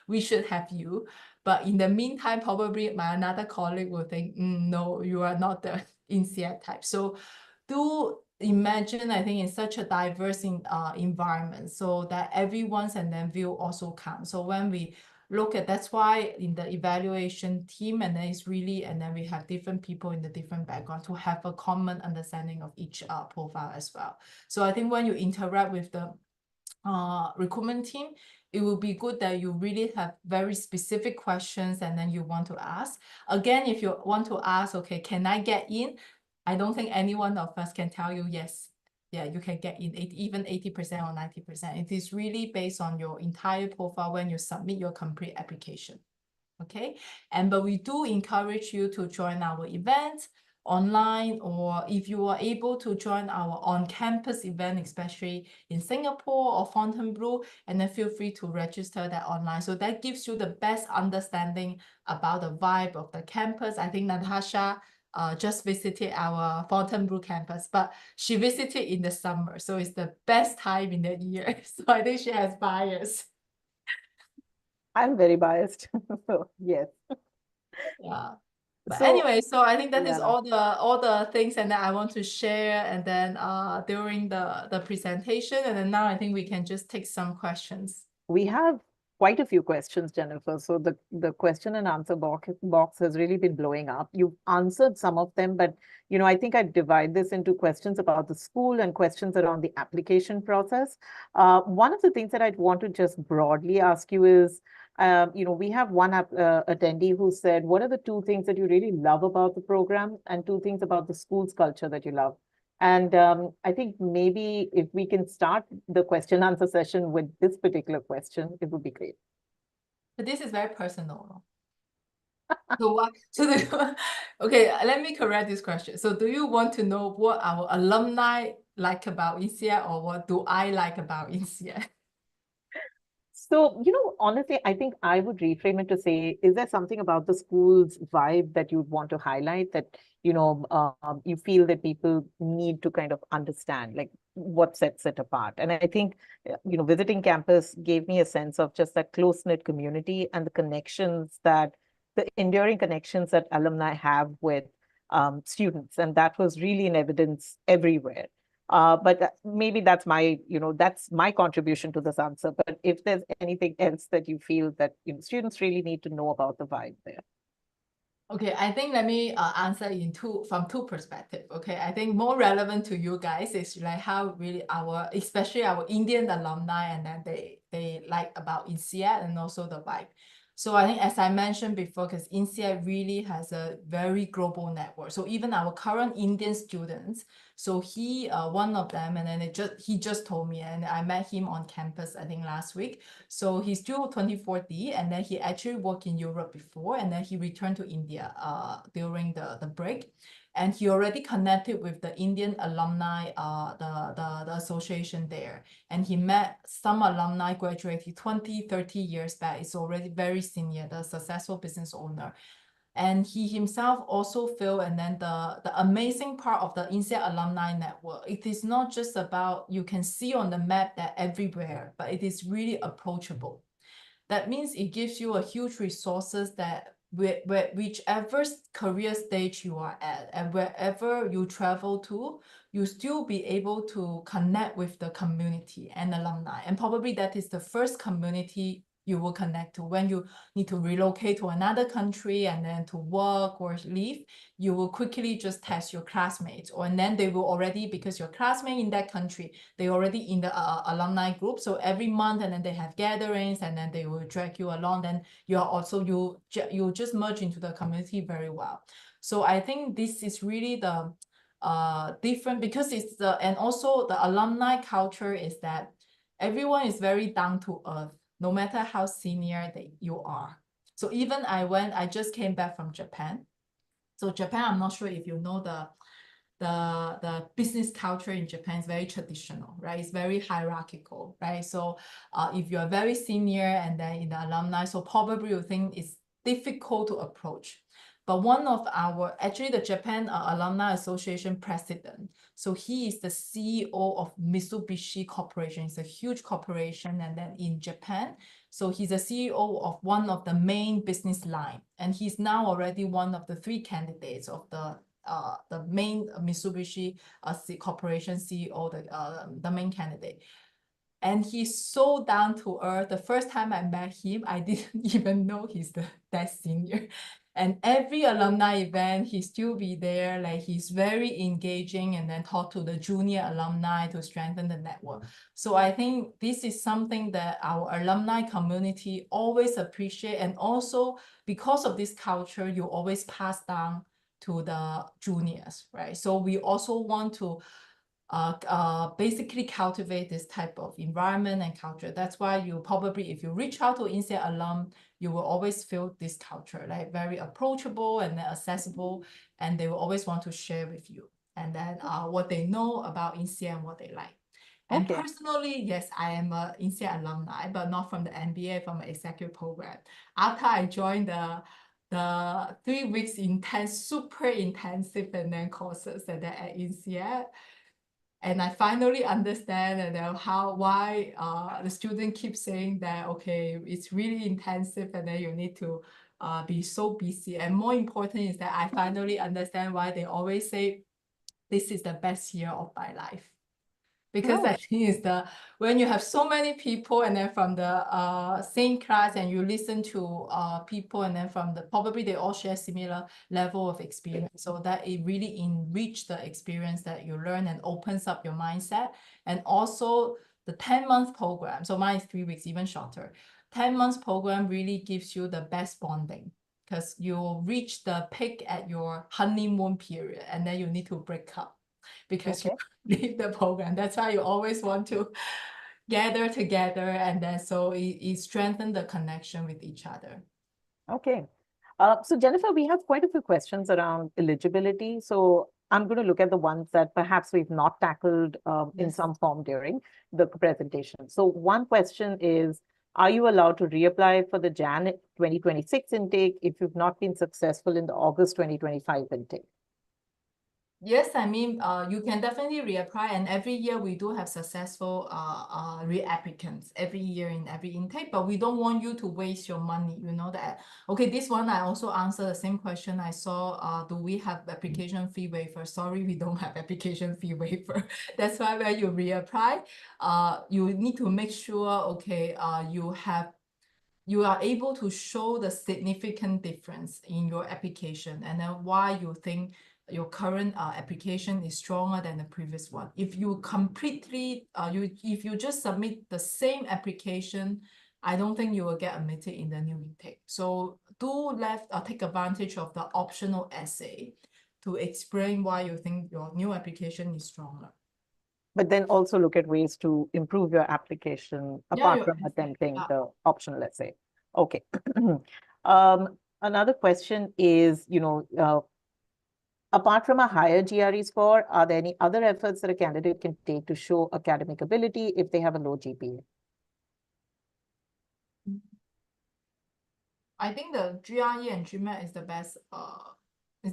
we should have you. But in the meantime, probably my another colleague will think, no, you are not the INSEAD type. So do imagine, I think, in such a diverse environment, so that everyone's and then view also counts. So when we look at, that's why in the evaluation team, and then it's really, and then we have different people in the different background to have a common understanding of each profile as well. So I think when you interact with the recruitment team, it will be good that you really have very specific questions, and then you want to ask. Again, if you want to ask, okay, can I get in? I don't think any one of us can tell you, yes, yeah, you can get in, even 80% or 90%. It is really based on your entire profile when you submit your complete application. Okay, but we do encourage you to join our events online, or if you are able to join our on-campus event, especially in Singapore or Fontainebleau, and then feel free to register that online. So that gives you the best understanding about the vibe of the campus. I think Natasha just visited our Fontainebleau campus, but she visited in the summer, so it's the best time in the year. So I think she has bias. I'm very biased. So, yes. Yeah. But So, anyway, so I think that is yeah, all the things and that I want to share, and then during the presentation, and then now I think we can just take some questions. we have quite a few questions, Jennifer. So the question and answer box has really been blowing up. You've answered some of them, but I think I'd divide this into questions about the school and questions around the application process. One of the things that I'd want to just broadly ask you is, we have one attendee who said, what are the 2 things that you really love about the program, and 2 things about the school's culture that you love? And I think maybe if we can start the question answer session with this particular question, it would be great. But this is very personal. So what? Okay, let me correct this question. So do you want to know what our alumni like about INSEAD, or what do I like about INSEAD? So, honestly, I think I would reframe it to say, is there something about the school's vibe that you'd want to highlight that, you feel that people need to kind of understand, like what sets it apart? And I think, visiting campus gave me a sense of just that close-knit community and the enduring connections that alumni have with students. And that was really in evidence everywhere. But maybe that's my contribution to this answer. But if there's anything else that you feel that students really need to know about the vibe there. Okay, I think let me answer from two perspectives. Okay, I think more relevant to you guys is like how really especially our Indian alumni, and then they like about INSEAD and also the vibe. So I think, as I mentioned before, because INSEAD really has a very global network. So even our current Indian students, so he one of them, and then he just told me, and I met him on campus I think last week. So he's still 24D, and then he actually worked in Europe before, and then he returned to India during the break. And he already connected with the Indian alumni, the association there. And he met some alumni graduated 20, 30 years back. It's already very senior, the successful business owner. And he himself also feel, and then the amazing part of the INSEAD alumni network, it is not just about you can see on the map that everywhere, but it is really approachable. That means it gives you a huge resources that whichever career stage you are at and wherever you travel to, you still be able to connect with the community and alumni. And probably that is the first community you will connect to when you need to relocate to another country and then to work or live. You will quickly just test your classmates, or and then they will already, because your classmate in that country, they already in the alumni group. So every month, and then they have gatherings, and then they will drag you along. Then you are also you just merge into the community very well. So I think this is really the different, because it's and also the alumni culture is that everyone is very down to earth, no matter how senior you are. So even I just came back from Japan. So Japan, I'm not sure if you know the business culture in Japan is very traditional, right? It's very hierarchical, right? So if you're very senior and then in the alumni, so probably you think it's difficult to approach. But one of actually the Japan Alumni Association president, so he is the CEO of Mitsubishi Corporation. It's a huge corporation, and then in Japan. So he's a CEO of one of the main business line, and he's now already one of the 3 candidates of the main Mitsubishi Corporation CEO, the main candidate. And he's so down to earth. The first time I met him, I didn't even know he's that senior. And every alumni event, he still be there. Like, he's very engaging, and then talk to the junior alumni to strengthen the network. So I think this is something that our alumni community always appreciate. And also because of this culture, you always pass down to the juniors, right? So we also want to basically cultivate this type of environment and culture. That's why you probably, if you reach out to INSEAD alum, you will always feel this culture, like very approachable and accessible, and they will always want to share with you. And then what they know about INSEAD and what they like. And Okay. personally, yes, I am an INSEAD alumni, but not from the MBA, from an executive program. After I joined the 3 weeks intense, super intensive, and then courses and then at INSEAD, and I finally understand and why the student keeps saying that, okay, it's really intensive, and then you need to be so busy. And more important is that I finally understand why they always say this is the best year of my life. Because I think it's when you have so many people, and then from the same class, and you listen to people, and then from probably they all share similar level of experience, so that it really enrich the experience that you learn and opens up your mindset. And also the 10-month program, so mine is 3 weeks, even shorter. 10 months program really gives you the best bonding, because you reach the peak at your honeymoon period, and then you need to break up because you leave the program. That's why you always want to gather together, and then so it strengthens the connection with each other. Okay. So Jennifer, we have quite a few questions around eligibility. So I'm going to look at the ones that perhaps we've not tackled in some form during the presentation. So one question is, are you allowed to reapply for the Jan 2026 intake if you've not been successful in the August 2025 intake? Yes, I mean, you can definitely reapply, and every year we do have successful reapplicants every year in every intake, but we don't want you to waste your money, you know that. Okay, this one I also answer the same question I saw, do we have application fee waiver? Sorry, we don't have application fee waiver. That's why when you reapply, you need to make sure, okay, you are able to show the significant difference in your application and then why you think your current application is stronger than the previous one. If you completely, if you just submit the same application, I don't think you will get admitted in the new intake. So do take advantage of the optional essay to explain why you think your new application is stronger. But then also look at ways to improve your application apart from attempting the optional essay. Okay. Another question is, apart from a higher GRE score, are there any other efforts that a candidate can take to show academic ability if they have a low GPA? I think the GRE and GMAT is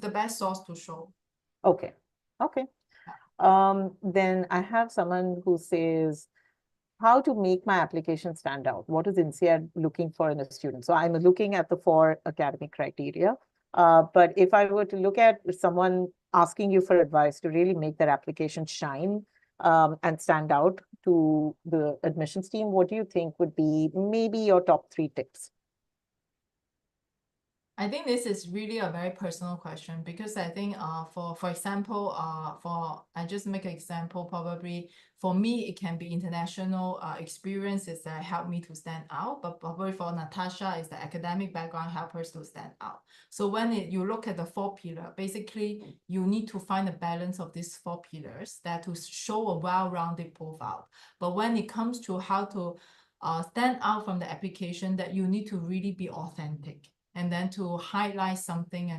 the best source to show. Okay. Okay. Then I have someone who says, how to make my application stand out? What is INSEAD looking for in a student? So I'm looking at the 4 academic criteria. But if I were to look at someone asking you for advice to really make their application shine and stand out to the admissions team, what do you think would be maybe your top 3 tips? I think this is really a very personal question because I think for example, I just make an example, probably for me, it can be international experiences that help me to stand out, but probably for Natasha, it's the academic background help her to stand out. So when you look at the 4 pillars, basically you need to find a balance of these 4 pillars that to show a well-rounded profile. But when it comes to how to stand out from the application, that you need to really be authentic. And then to highlight something,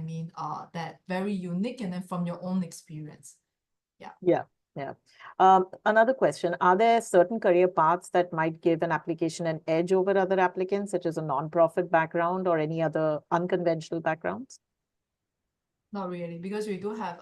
that very unique and then from your own experience. Yeah. Another question, are there certain career paths that might give an application an edge over other applicants, such as a non-profit background or any other unconventional backgrounds? Not really, because we do have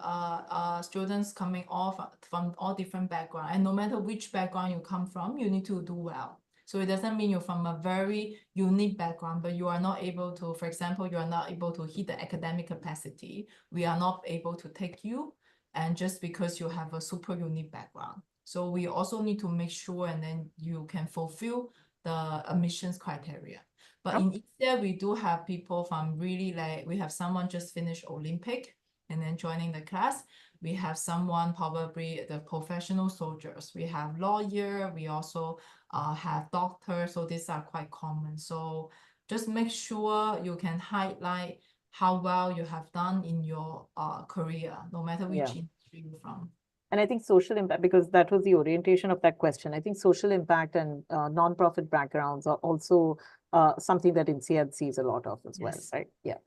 students coming off from all different backgrounds. And no matter which background you come from, you need to do well. So it doesn't mean you're from a very unique background, but you are not able to, for example, you are not able to hit the academic capacity. We are not able to take you, and just because you have a super unique background. So we also need to make sure and then you can fulfill the admissions criteria. But in INSEAD, we do have people from really we have someone just finished Olympic and then joining the class. We have someone probably the professional soldiers. We have lawyer. We also have doctors. So these are quite common. So just make sure you can highlight how well you have done in your career, no matter which industry you're from. And I think social impact, because that was the orientation of that question, I think social impact and non-profit backgrounds are also something that INSEAD sees a lot of as well, right? Yeah.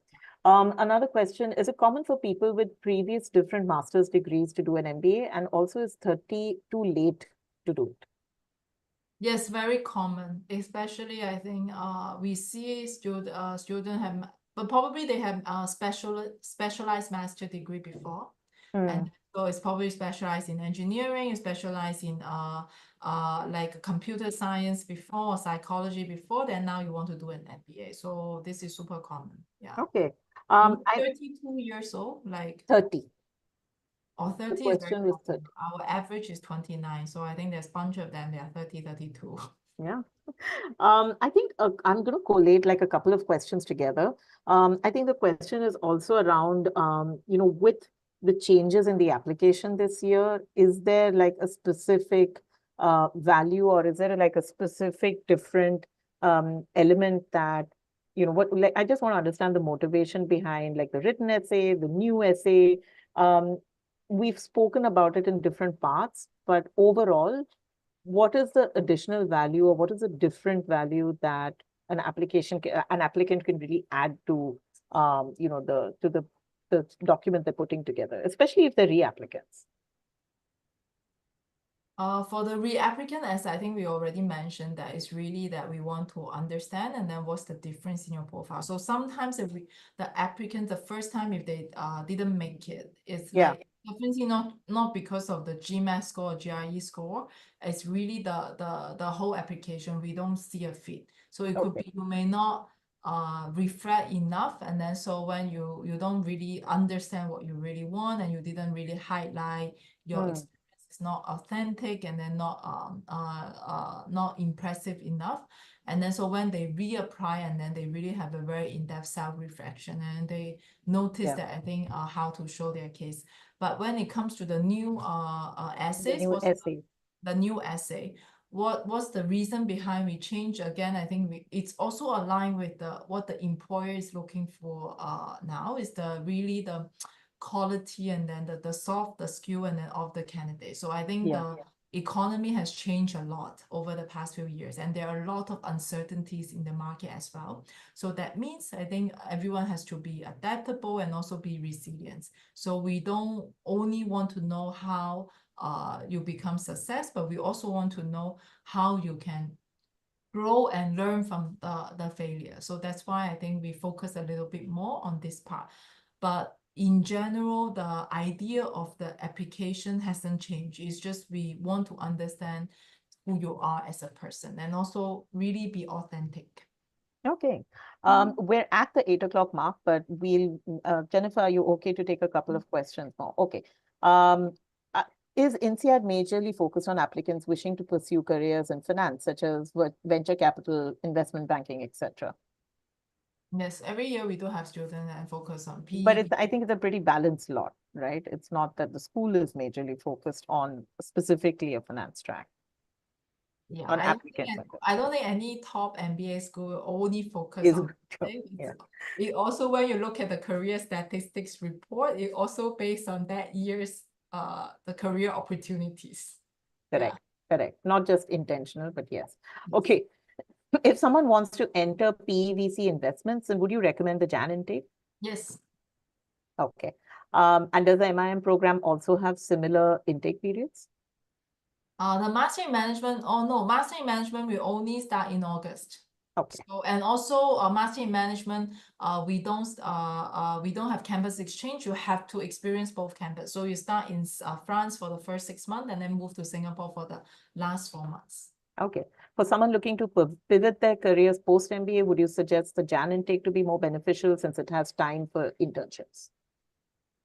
Another question, is it common for people with previous different master's degrees to do an MBA, and also is 30 too late to do it? Yes, very common, especially I think we see student have, but probably they have specialized master degree before. And so it's probably specialized in engineering, specialized in like computer science before, psychology before, then now you want to do an MBA. So this is super common. Yeah. Okay. I'm 32 years old, like 30. Or 30 the question is 30. Our average is 29. So I think there's a bunch of them, they are 30, 32. Yeah. I think I'm going to collate like a couple of questions together. I think the question is also around, with the changes in the application this year, is there like a specific value, or is there like a specific different element that, I just want to understand the motivation behind like the written essay, the new essay. We've spoken about it in different parts, but overall, what is the additional value, or what is the different value that an applicant can really add to the document they're putting together, especially if they're reapplicants? For the reapplicant, as I think we already mentioned, that is really that we want to understand and then what's the difference in your profile. So sometimes the applicant, the first time if they didn't make it, it's like definitely not because of the GMAT score or GRE score. It's really the whole application. We don't see a fit. So it could be you may not reflect enough, and then so when you don't really understand what you really want and you didn't really highlight your experience, it's not authentic and then not impressive enough. And then so when they reapply, and then they really have a very in-depth self-reflection, and they notice that I think how to show their case. But when it comes to the new essays, the new essay, what's the reason behind we change? Again, I think it's also aligned with what the employer is looking for now, is really the quality, and then the skill and then of the candidate. So I think the economy has changed a lot over the past few years, and there are a lot of uncertainties in the market as well. So that means I think everyone has to be adaptable and also be resilient. So we don't only want to know how you become success, but we also want to know how you can grow and learn from the failure. So that's why I think we focus a little bit more on this part. But in general, the idea of the application hasn't changed. It's just we want to understand who you are as a person, and also really be authentic. Okay. We're at the 8 o'clock mark, but Jennifer, are you okay to take a couple of questions more? Okay. Is INSEAD majorly focused on applicants wishing to pursue careers in finance, such as venture capital, investment banking, etc.? Yes, every year we do have students and focus on PE. But I think it's a pretty balanced lot, right? It's not that the school is majorly focused on specifically a finance track. Yeah, On I don't think any top MBA school only focus on it. Also, when you look at the career statistics report, it also based on that year's the career opportunities. Correct. Not just intentional, but yes. Okay. If someone wants to enter PEVC investments, then would you recommend the Jan intake? Yes. Okay. And does the MIM program also have similar intake periods? The Master in Management, Master in Management will only start in August. Okay. So, and also Master in Management, we don't have campus exchange. You have to experience both campus. So you start in France for the first 6 months, and then move to Singapore for the last 4 months. Okay. For someone looking to pivot their careers post-MBA, would you suggest the Jan intake to be more beneficial since it has time for internships?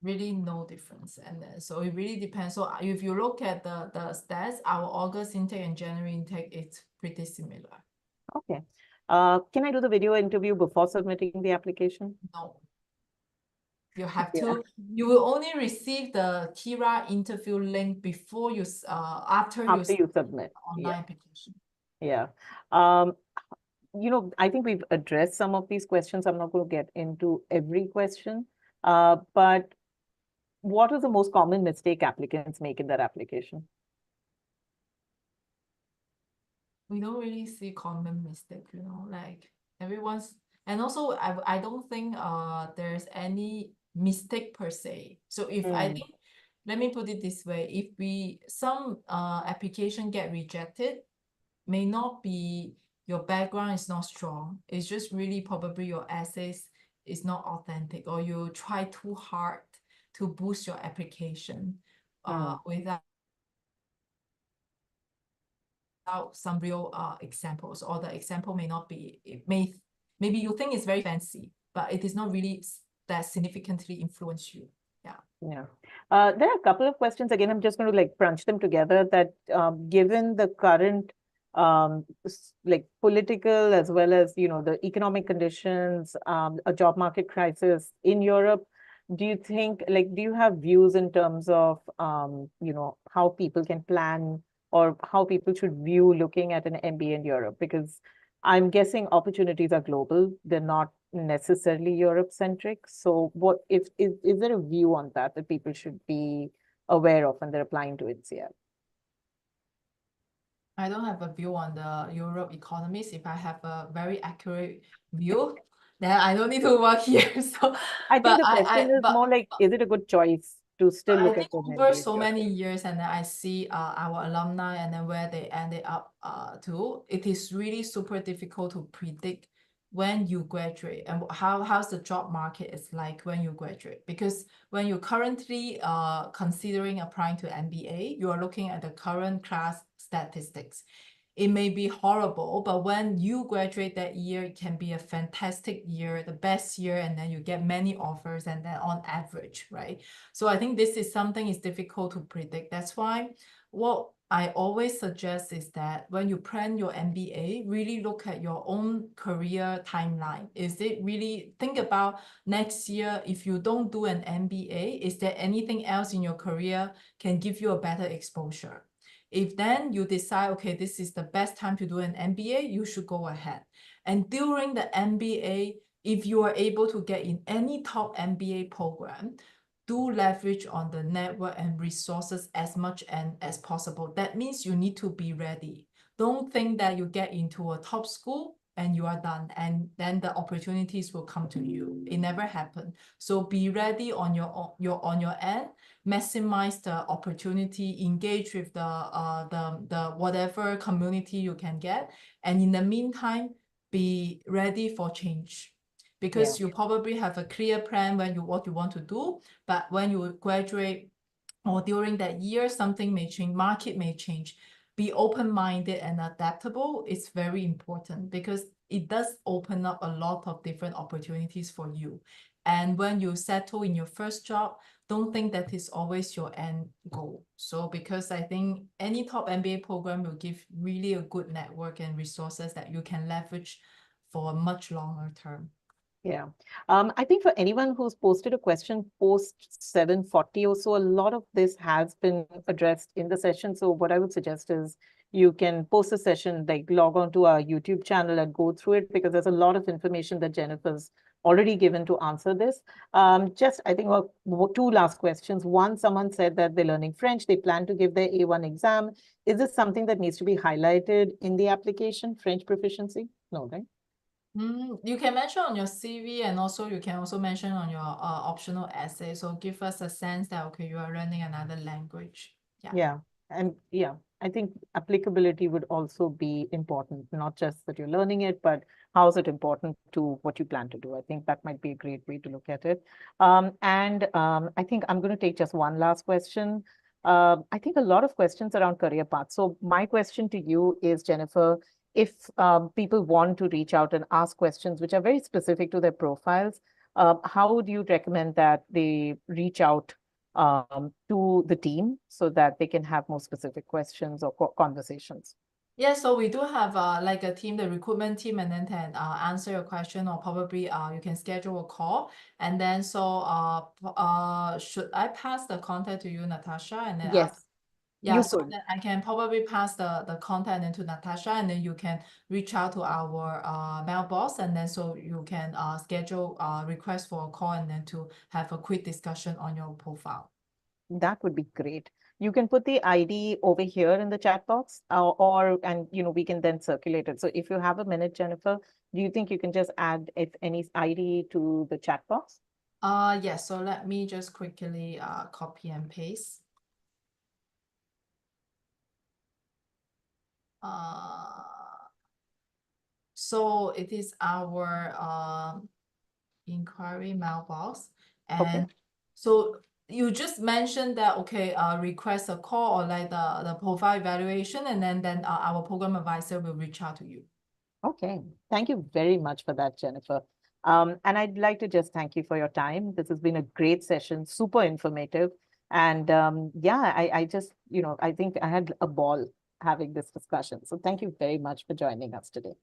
Really no difference. And so it really depends. So if you look at the stats, our August intake and January intake, it's pretty similar. Okay. Can I do the video interview before submitting the application? No. You have to, you will only receive the Kira interview link before you, after you submit online application. Yeah. I think we've addressed some of these questions. I'm not going to get into every question, but what is the most common mistake applicants make in their application? We don't really see common mistake, like everyone's, and also I don't think there's any mistake per se. So if I think, let me put it this way, if some application get rejected, may not be your background is not strong. It's just really probably your essays is not authentic, or you try too hard to boost your application without some real examples, or the example may not be, maybe you think it's very fancy, but it is not really that significantly influence you. There are a couple of questions. Again, I'm just going to crunch them together, that given the current political as well as the economic conditions, a job market crisis in Europe, do you think, do you have views in terms of how people can plan, or how people should view looking at an MBA in Europe? Because I'm guessing opportunities are global, they're not necessarily Europe-centric. So is there a view on that people should be aware of when they're applying to INSEAD? I don't have a view on the Europe economies. If I have a very accurate view, then I don't need to work here. So I think the question is more like, is it a good choice to still look at over so many years, and then I see our alumni and then where they ended up to, it is really super difficult to predict when you graduate and how's the job market is like when you graduate. Because when you're currently considering applying to MBA, you are looking at the current class statistics. It may be horrible, but when you graduate that year, it can be a fantastic year, the best year, and then you get many offers, and then on average, right? So I think this is something is difficult to predict. That's why what I always suggest is that when you plan your MBA, really look at your own career timeline. Is it really, think about next year, if you don't do an MBA, is there anything else in your career can give you a better exposure? If then you decide, okay, this is the best time to do an MBA, you should go ahead. And during the MBA, if you are able to get in any top MBA program, do leverage on the network and resources as much and as possible. That means you need to be ready. Don't think that you get into a top school and you are done, and then the opportunities will come to you. It never happened. So be ready on your end, maximize the opportunity, engage with the whatever community you can get, and in the meantime, be ready for change. Because you probably have a clear plan when what you want to do, but when you graduate or during that year, something may change, market may change. Be open-minded and adaptable. It's very important because it does open up a lot of different opportunities for you. And when you settle in your first job, don't think that is always your end goal. So because I think any top MBA program will give really a good network and resources that you can leverage for a much longer term. Yeah. I think for anyone who's posted a question post 7:40 or so, a lot of this has been addressed in the session. So what I would suggest is you can post a session, like log on to our YouTube channel and go through it, because there's a lot of information that Jennifer's already given to answer this. Just, I think, two last questions. One, someone said that they're learning French. They plan to give their A1 exam. Is this something that needs to be highlighted in the application, French proficiency? No, right? You can mention on your CV, and also you can also mention on your optional essay. So give us a sense that, okay, you are learning another language. Yeah. And yeah, I think applicability would also be important, not just that you're learning it, but how is it important to what you plan to do? I think that might be a great way to look at it. I think I'm going to take just one last question. I think a lot of questions around career paths. So my question to you is, Jennifer, if people want to reach out and ask questions which are very specific to their profiles, how would you recommend that they reach out to the team so that they can have more specific questions or conversations? Yeah, so we do have like a team, the recruitment team, and then can answer your question, or probably you can schedule a call. And then should I pass the contact to you, Natasha, and then Yes, yeah, you so could. then I can probably pass the contact into Natasha, and then you can reach out to our mailbox, and then so you can schedule request for a call, and then to have a quick discussion on your profile. That would be great. You can put the ID over here in the chat box, and we can then circulate it. So if you have a minute, Jennifer, do you think you can just add if any ID to the chat box? Yes, so let me just quickly copy and paste. So it is our inquiry mailbox, and so you just mentioned that, okay, request a call or like the profile evaluation, and then our program advisor will reach out to you. Okay, thank you very much for that, Jennifer. And I'd like to just thank you for your time. This has been a great session, super informative. And yeah, I just, I think I had a ball having this discussion. So thank you very much for joining us today.